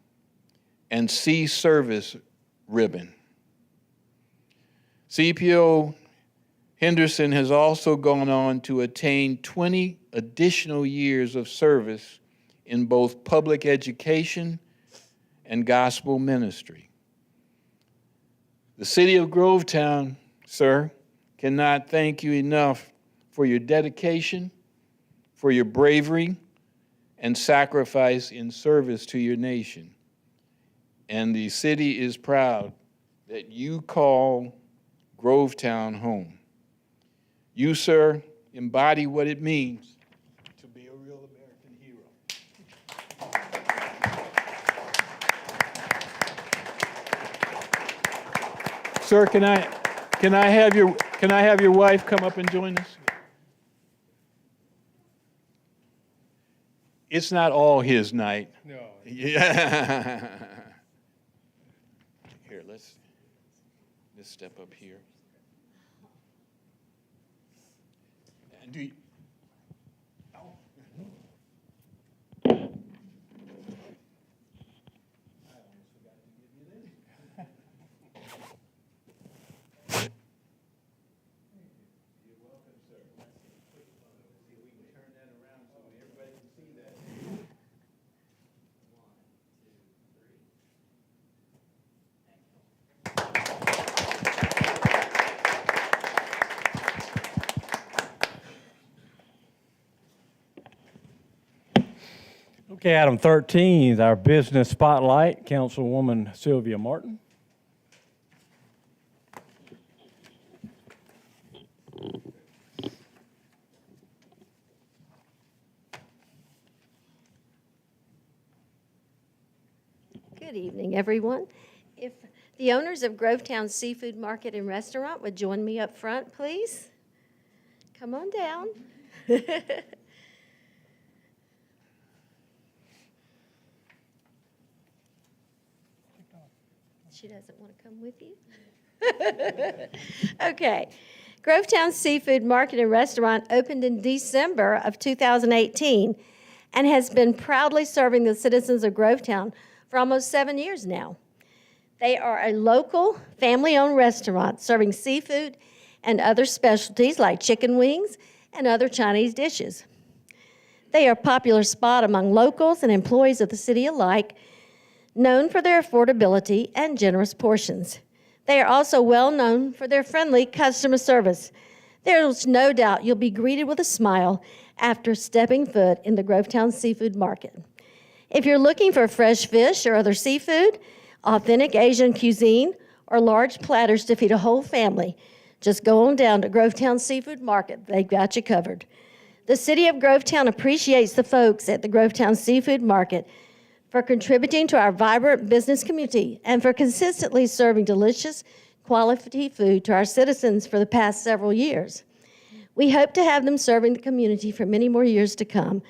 and Sea Service ribbon. CPO Henderson has also gone on to attain 20 additional years of service in both public education and gospel ministry. The city of Grovetown, sir, cannot thank you enough for your dedication, for your bravery, and sacrifice in service to your nation. And the city is proud that you call Grovetown home. You, sir, embody what it means to be a real American hero. Sir, can I have your wife come up and join us? It's not all his night. No. Yeah. Here, let's step up here. And do you, Okay, item 13 is our business spotlight. Councilwoman Sylvia Martin. Good evening, everyone. If the owners of Grovetown Seafood Market and Restaurant would join me up front, please. Come on down. She doesn't want to come with you? Okay. Grovetown Seafood Market and Restaurant opened in December of 2018 and has been proudly serving the citizens of Grovetown for almost 7 years now. They are a local, family-owned restaurant serving seafood and other specialties like chicken wings and other Chinese dishes. They are a popular spot among locals and employees of the city alike, known for their affordability and generous portions. They are also well known for their friendly customer service. There's no doubt you'll be greeted with a smile after stepping foot in the Grovetown Seafood Market. If you're looking for fresh fish or other seafood, authentic Asian cuisine, or large platters to feed a whole family, just go on down to Grovetown Seafood Market. They've got you covered. The city of Grovetown appreciates the folks at the Grovetown Seafood Market for contributing to our vibrant business community and for consistently serving delicious, quality food to our citizens for the past several years. We hope to have them serving the community for many more years to come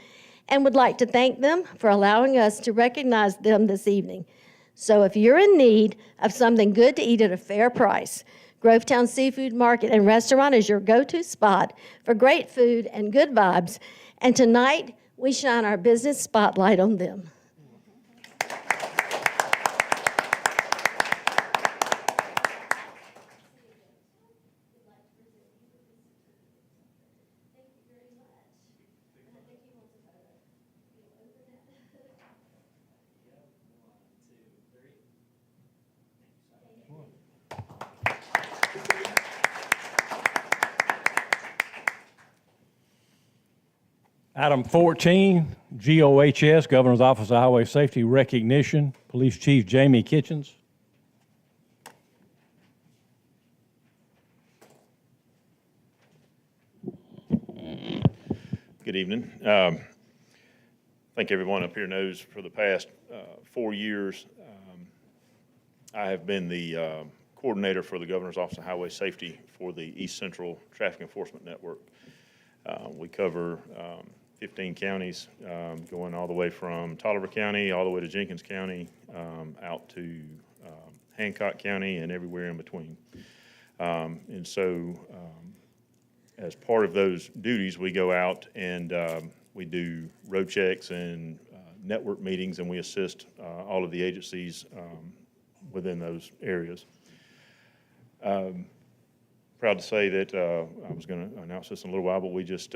and would like to thank them for allowing us to recognize them this evening. So if you're in need of something good to eat at a fair price, Grovetown Seafood Market and Restaurant is your go-to spot for great food and good vibes. And tonight, we shine our business spotlight on them. Item 14, GOHS, Governor's Office of Highway Safety Recognition, Police Chief Jamie Kitchens. Good evening. I think everyone up here knows for the past 4 years, I have been the coordinator for the Governor's Office of Highway Safety for the East Central Traffic Enforcement Network. We cover 15 counties, going all the way from Tolliver County, all the way to Jenkins County, out to Hancock County and everywhere in between. And so as part of those duties, we go out and we do road checks and network meetings, and we assist all of the agencies within those areas. Proud to say that I was going to announce this in a little while, but we just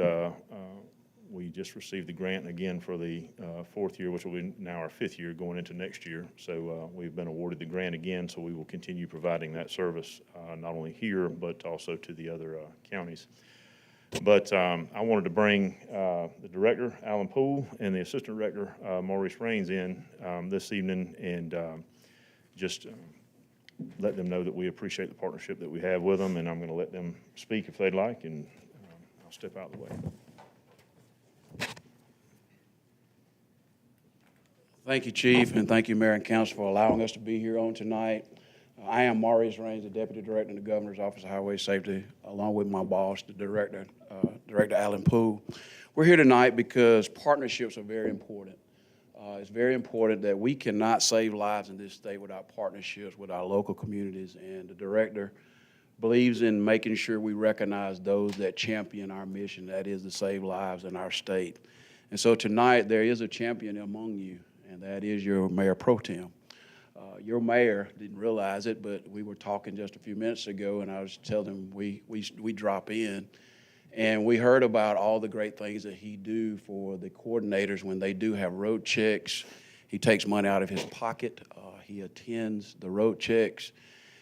received the grant again for the fourth year, which will be now our fifth year going into next year. So we've been awarded the grant again, so we will continue providing that service not only here, but also to the other counties. But I wanted to bring the director, Alan Poole, and the assistant director, Maurice Raines, in this evening and just let them know that we appreciate the partnership that we have with them, and I'm going to let them speak if they'd like, and I'll step out of the way. Thank you, Chief, and thank you, Mayor and Council, for allowing us to be here on tonight. I am Maurice Raines, the Deputy Director in the Governor's Office of Highway Safety, along with my boss, the Director Alan Poole. We're here tonight because partnerships are very important. It's very important that we cannot save lives in this state without partnerships with our local communities, and the Director believes in making sure we recognize those that champion our mission, that is to save lives in our state. And so tonight, there is a champion among you, and that is your Mayor Pro Tem. Your mayor didn't realize it, but we were talking just a few minutes ago, and I was telling him we drop in, and we heard about all the great things that he do for the coordinators when they do have road checks. He takes money out of his pocket. He attends the road checks.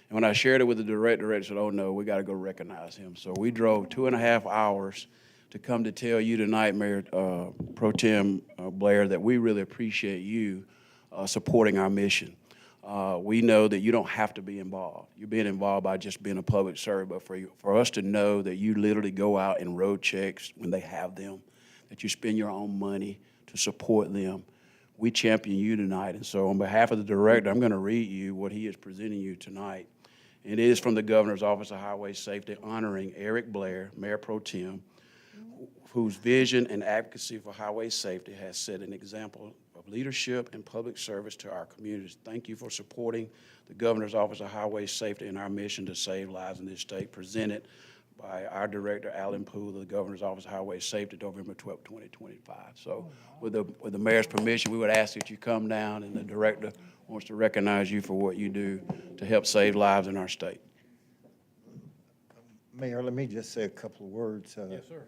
And when I shared it with the director said, oh, no, we got to go recognize him. So we drove 2.5 hours to come to tell you tonight, Mayor Pro Tem Blair, that we really appreciate you supporting our mission. We know that you don't have to be involved. You're being involved by just being a public servant, but for us to know that you literally go out and road checks when they have them, that you spend your own money to support them, we champion you tonight. And so on behalf of the director, I'm going to read you what he is presenting you tonight. It is from the Governor's Office of Highway Safety honoring Eric Blair, Mayor Pro Tem, whose vision and advocacy for highway safety has set an example of leadership and public service to our communities. Thank you for supporting the Governor's Office of Highway Safety and our mission to save lives in this state, presented by our Director, Alan Poole, of the Governor's Office of Highway Safety, November 12, 2025. So with the mayor's permission, we would ask that you come down, and the director wants to recognize you for what you do to help save lives in our state. Mayor, let me just say a couple of words. Yes, sir.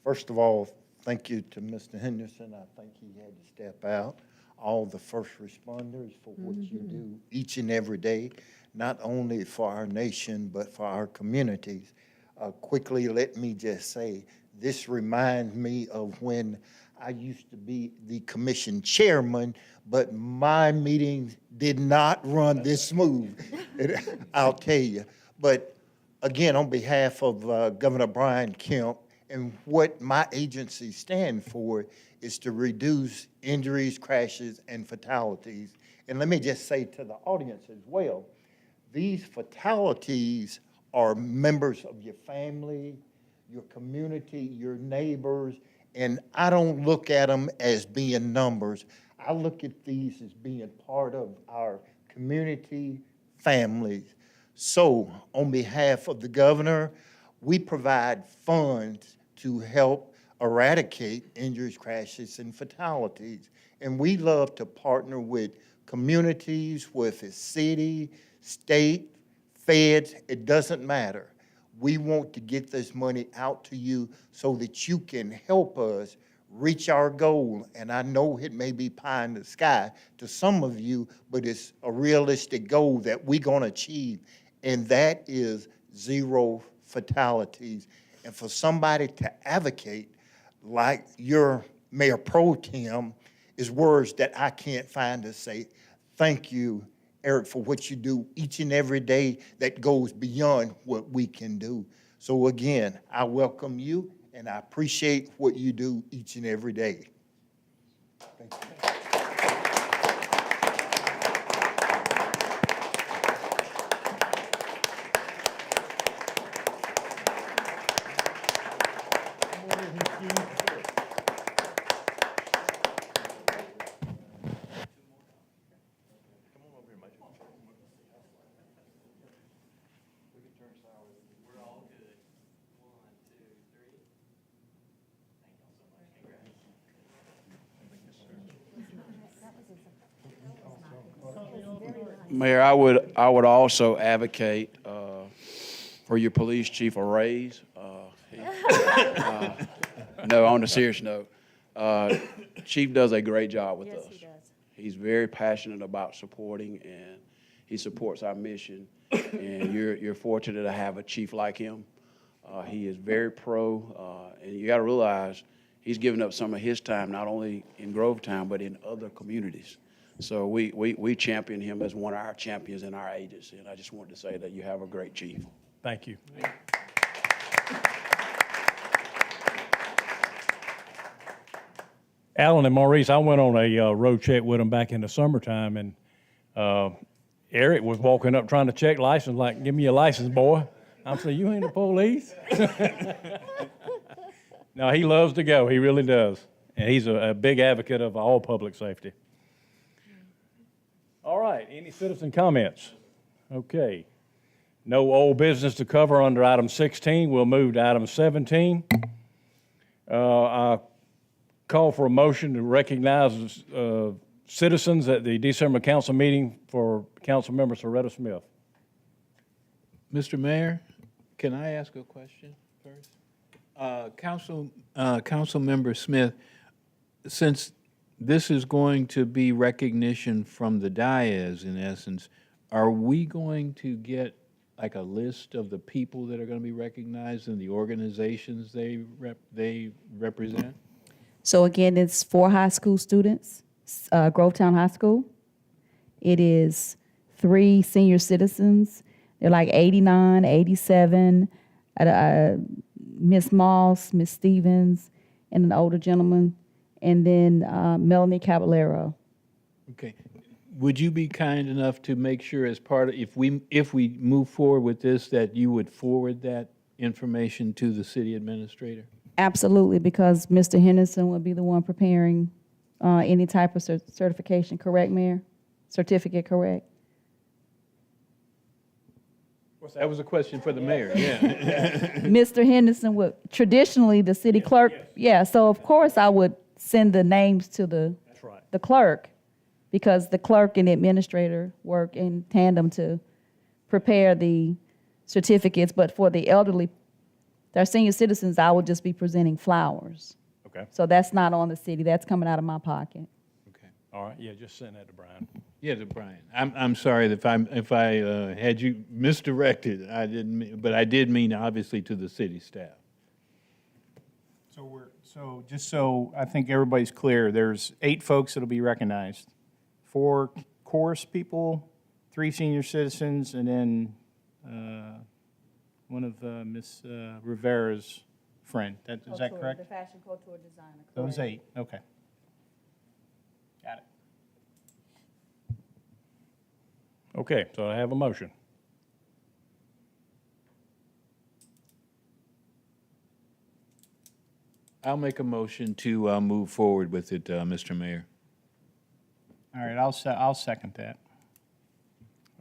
First of all, thank you to Mr. Henderson. I think he had to step out. All the first responders for what you do each and every day, not only for our nation, but for our communities. Quickly, let me just say, this reminds me of when I used to be the commission chairman, but my meetings did not run this smooth, I'll tell you. But again, on behalf of Governor Brian Kemp, and what my agency stand for is to reduce injuries, crashes, and fatalities. And let me just say to the audience as well, these fatalities are members of your family, your community, your neighbors, and I don't look at them as being numbers. I look at these as being part of our community families. So on behalf of the governor, we provide funds to help eradicate injuries, crashes, and fatalities. And we love to partner with communities, with the city, state, feds, it doesn't matter. We want to get this money out to you so that you can help us reach our goal. And I know it may be pie in the sky to some of you, but it's a realistic goal that we're going to achieve, and that is 0 fatalities. And for somebody to advocate like your Mayor Pro Tem is words that I can't find to say. Thank you, Eric, for what you do each and every day that goes beyond what we can do. So again, I welcome you, and I appreciate what you do each and every day. Thank you. Mayor, I would also advocate for your police chief a raise. No, on a serious note, Chief does a great job with us. Yes, he does. He's very passionate about supporting, and he supports our mission. And you're fortunate to have a chief like him. He is very pro, and you got to realize he's given up some of his time, not only in Grovetown, but in other communities. So we champion him as one of our champions in our agency, and I just wanted to say that you have a great chief. Thank you. Alan and Maurice, I went on a road check with them back in the summertime, and Eric was walking up trying to check license, like, give me your license, boy. I'm saying, you ain't the police? No, he loves to go. He really does. And he's a big advocate of all public safety. All right, any citizen comments? Okay. No old business to cover under item 16. We'll move to item 17. I call for a motion to recognize citizens at the December council meeting for Councilmember Soretta Smith. Mr. Mayor, can I ask a question first? Councilmember Smith, since this is going to be recognition from the dais, in essence, are we going to get like a list of the people that are going to be recognized and the organizations they represent? So again, it's 4 high school students, Grovetown High School. It is 3 senior citizens. They're like 89, 87, Miss Moss, Miss Stevens, and an older gentleman, and then Melanie Caballero. Okay. Would you be kind enough to make sure as part of, if we move forward with this, that you would forward that information to the city administrator? Absolutely, because Mr. Henderson will be the one preparing any type of certification, correct, Mayor? Certificate, correct? That was a question for the mayor, yeah. Mr. Henderson would, traditionally, the city clerk, yeah, so of course I would send the names to the clerk, because the clerk and the administrator work in tandem to prepare the certificates, but for the elderly, their senior citizens, I would just be presenting flowers. Okay. So that's not on the city, that's coming out of my pocket. Okay. All right, yeah, just send that to Brian. Yeah, to Brian. I'm sorry if I had you misdirected. I didn't mean, but I did mean obviously to the city staff. So just so I think everybody's clear, there's 8 folks that'll be recognized. 4 chorus people, 3 senior citizens, and then one of Miss Rivera's friend. Is that correct? The fashion couture designer. Those 8, okay. Got it. Okay, so I have a motion. I'll make a motion to move forward with it, Mr. Mayor. All right, I'll second that.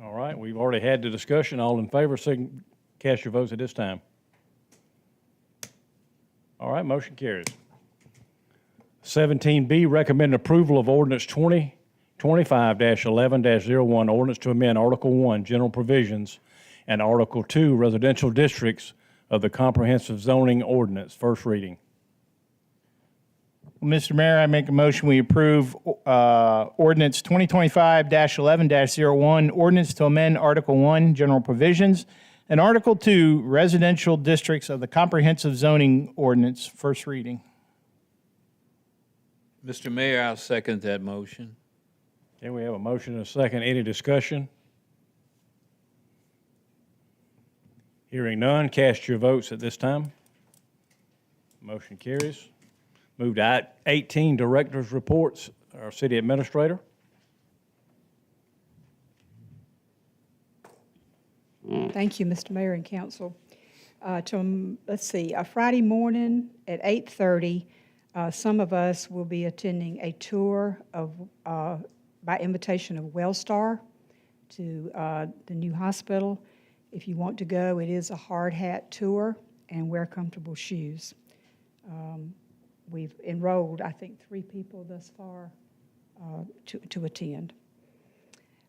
All right, we've already had the discussion. All in favor, cast your votes at this time. All right, motion carries. 17B, recommend approval of ordinance 2025-11-01, ordinance to amend Article 1, General Provisions, and Article 2, Residential Districts of the Comprehensive Zoning Ordinance, first reading. Well, Mr. Mayor, I make a motion we approve ordinance 2025-11-01, ordinance to amend Article 1, General Provisions, and Article 2, Residential Districts of the Comprehensive Zoning Ordinance, first reading. Mr. Mayor, I'll second that motion. Okay, we have a motion and a second. Any discussion? Hearing none, cast your votes at this time. Motion carries. Move to 18, Director's Reports, our City Administrator. Thank you, Mr. Mayor and Council. Let's see, Friday morning at 8:30, some of us will be attending a tour of, by invitation of Wellstar to the new hospital. If you want to go, it is a hard hat tour, and wear comfortable shoes. We've enrolled, I think, 3 people thus far to attend.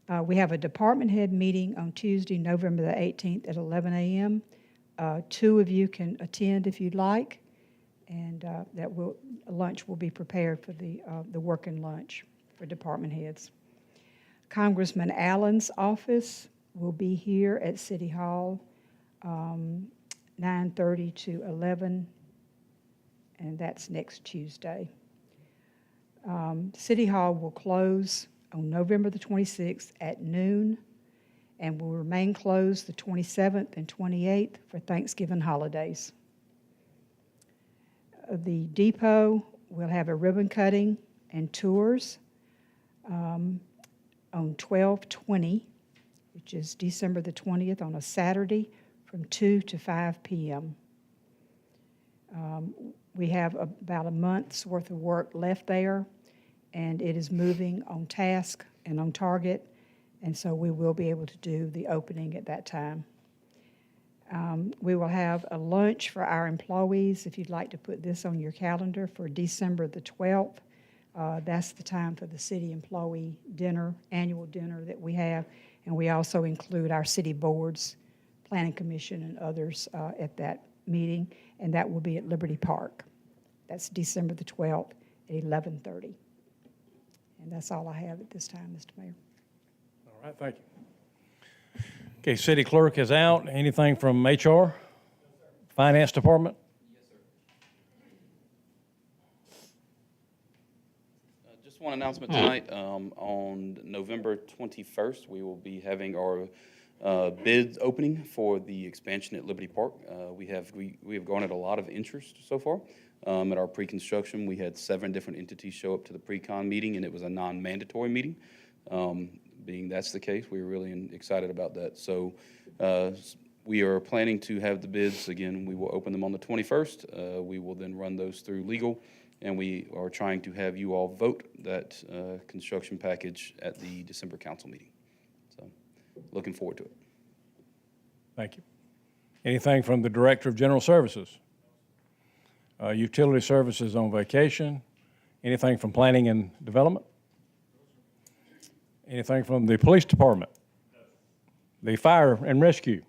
We have a department head meeting on Tuesday, November the 18th at 11 a.m. Two of you can attend if you'd like, and lunch will be prepared for the working lunch for department heads. Congressman Allen's office will be here at City Hall, 9:30 to 11, and that's next Tuesday. City Hall will close on November the 26th at noon and will remain closed the 27th and 28th for Thanksgiving holidays. The depot will have a ribbon cutting and tours on 12/20, which is December the 20th, on a Saturday from 2 to 5 p.m. We have about a month's worth of work left there, and it is moving on task and on target, and so we will be able to do the opening at that time. We will have a lunch for our employees, if you'd like to put this on your calendar, for December the 12th. That's the time for the city employee dinner, annual dinner that we have, and we also include our city boards, Planning Commission, and others at that meeting, and that will be at Liberty Park. That's December the 12th at 11:30. And that's all I have at this time, Mr. Mayor. All right, thank you. Okay, city clerk is out. Anything from HR? Finance Department? Just one announcement tonight. On November 21st, we will be having our bid opening for the expansion at Liberty Park. We have garnered a lot of interest so far. At our pre-construction, we had 7 different entities show up to the pre-con meeting, and it was a non-mandatory meeting. Being that's the case, we're really excited about that. So we are planning to have the bids, again, we will open them on the 21st. We will then run those through legal, and we are trying to have you all vote that construction package at the December council meeting. So looking forward to it. Thank you. Anything from the Director of General Services? Utility Services on vacation? Anything from Planning and Development? Anything from the Police Department? The Fire and Rescue?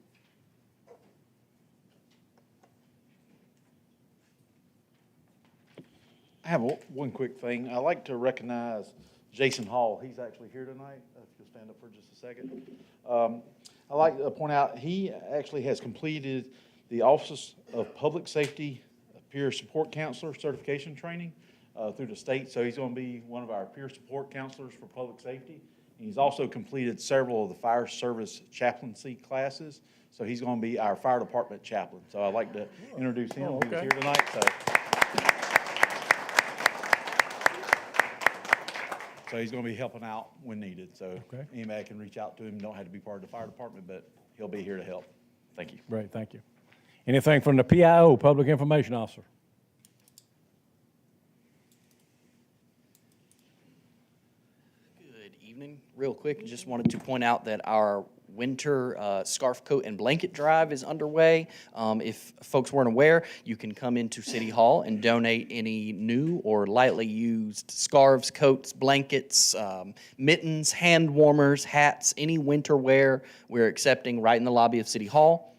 I have one quick thing. I'd like to recognize Jason Hall. He's actually here tonight. If you'll stand up for just a second. I'd like to point out he actually has completed the Office of Public Safety Peer Support Counselor certification training through the state. So he's going to be one of our peer support counselors for public safety. And he's also completed several of the fire service chaplaincy classes. So he's going to be our fire department chaplain. So I'd like to introduce him. Oh, He's okay. here tonight. So he's going to be helping out when needed. So Okay. anybody can reach out to him. Don't have to be part of the fire department, but he'll be here to help. Thank you. Great, thank you. Anything from the PIO, Public Information Officer? Good evening. Real quick, just wanted to point out that our winter scarf, coat, and blanket drive is underway. If folks weren't aware, you can come into City Hall and donate any new or lightly used scarves, coats, blankets, mittens, hand warmers, hats, any winter wear we're accepting right in the lobby of City Hall.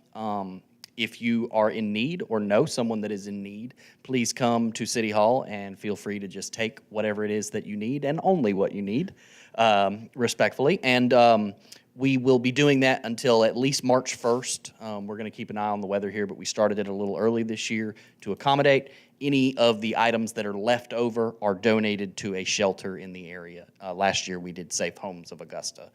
If you are in need or know someone that is in need, please come to City Hall and feel free to just take whatever it is that you need and only what you need, respectfully. And we will be doing that until at least March 1st. We're going to keep an eye on the weather here, but we started it a little early this year to accommodate. Any of the items that are left over are donated to a shelter in the area. Last year we did Safe Homes of Augusta.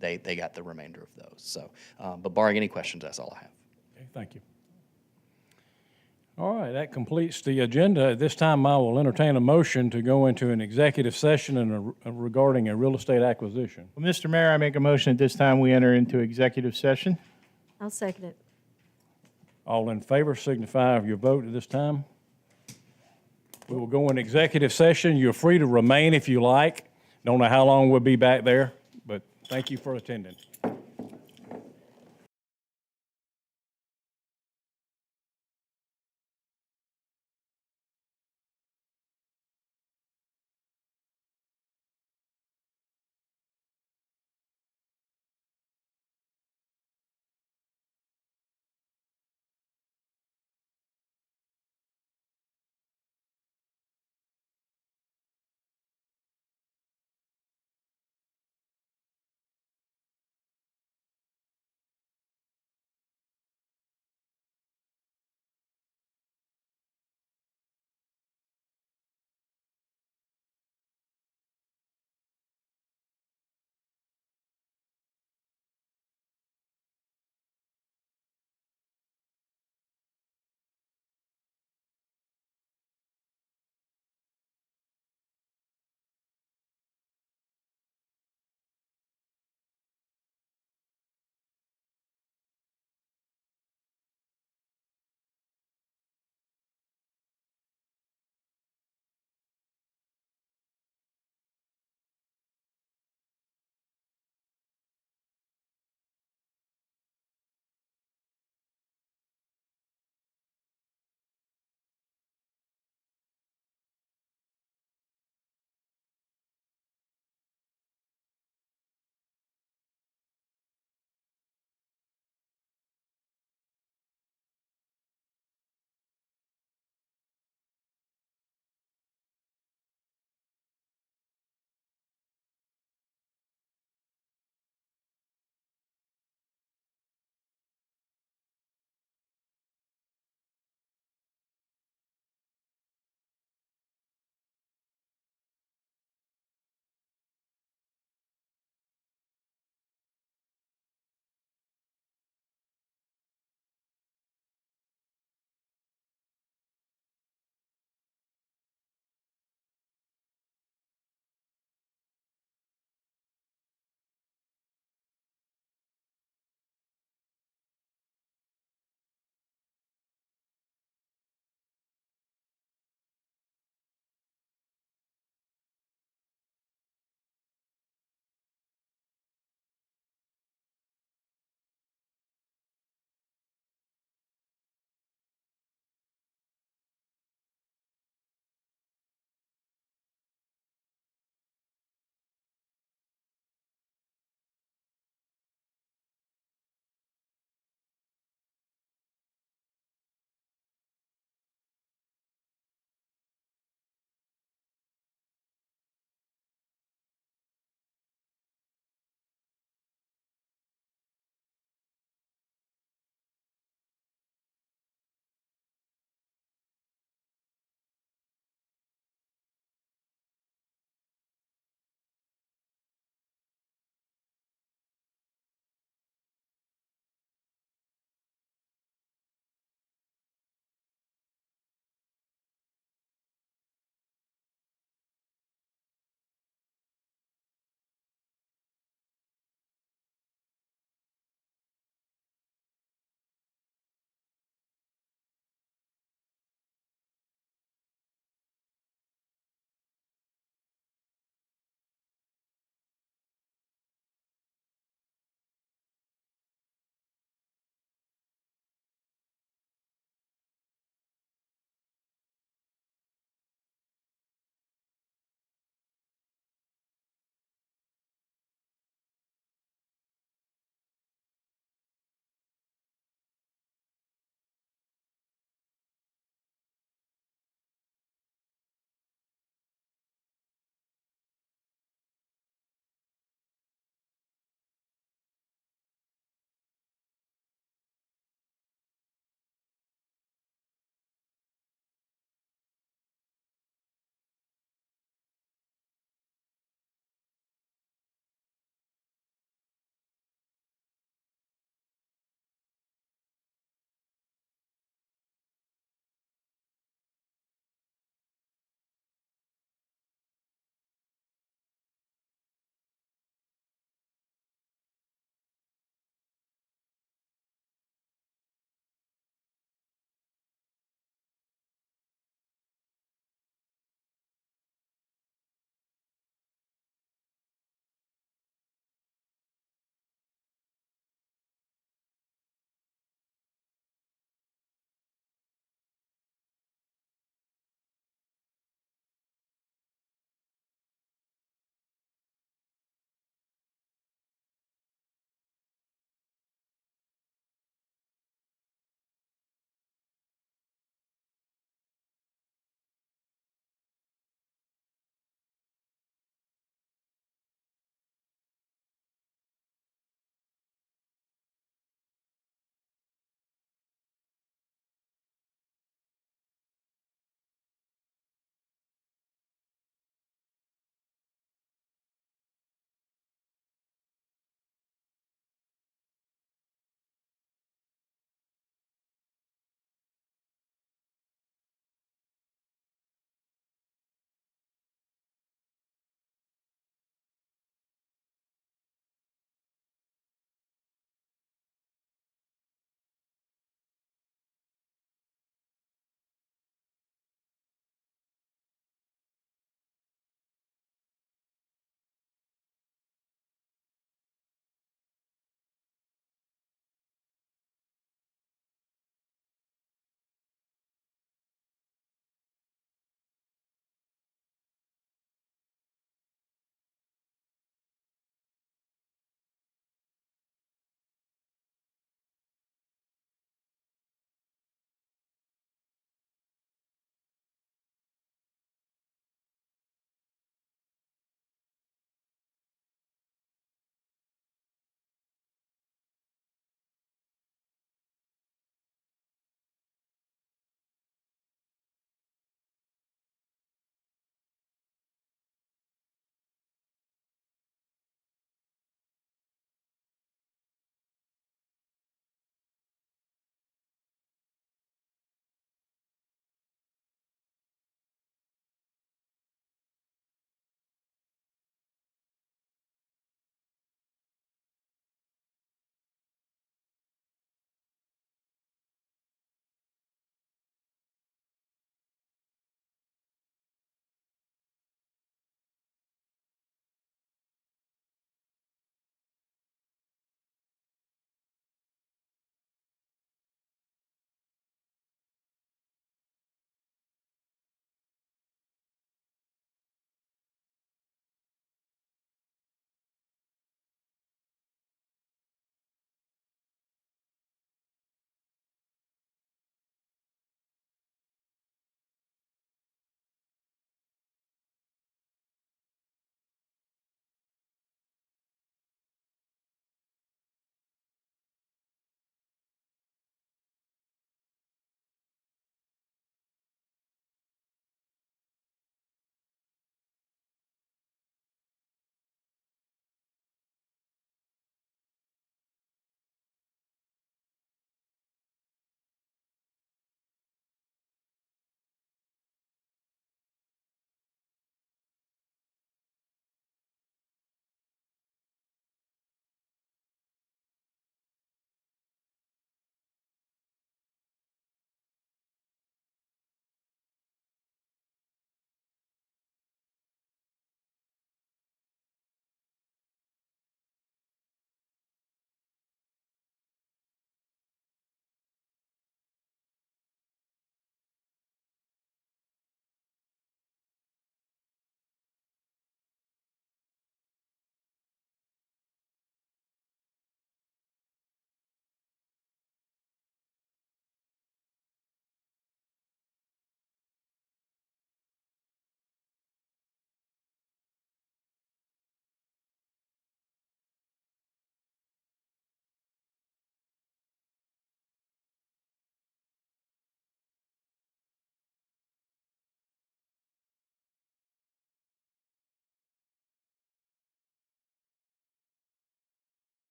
They got the remainder of those. So, but barring any questions, that's all I have. Okay, thank you. All right, that completes the agenda. At this time, I will entertain a motion to go into an executive session regarding a real estate acquisition. Well, Mr. Mayor, I make a motion at this time we enter into executive session. I'll second it. All in favor signify of your vote at this time. We will go in executive session. You're free to remain if you like. Don't know how long we'll be back there, but thank you for attending.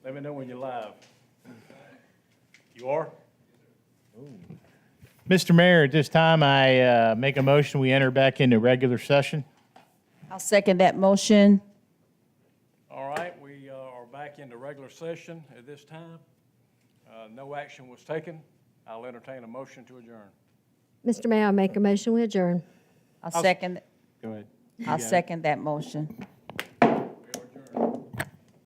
Let me know when you're live. You are? Mr. Mayor, at this time, I make a motion, we enter back into regular session. I'll second that motion. All right, we are back into regular session at this time. No action was taken. I'll entertain a motion to adjourn. Mr. Mayor, I make a motion, we adjourn. I'll second, Go ahead. I'll second that motion.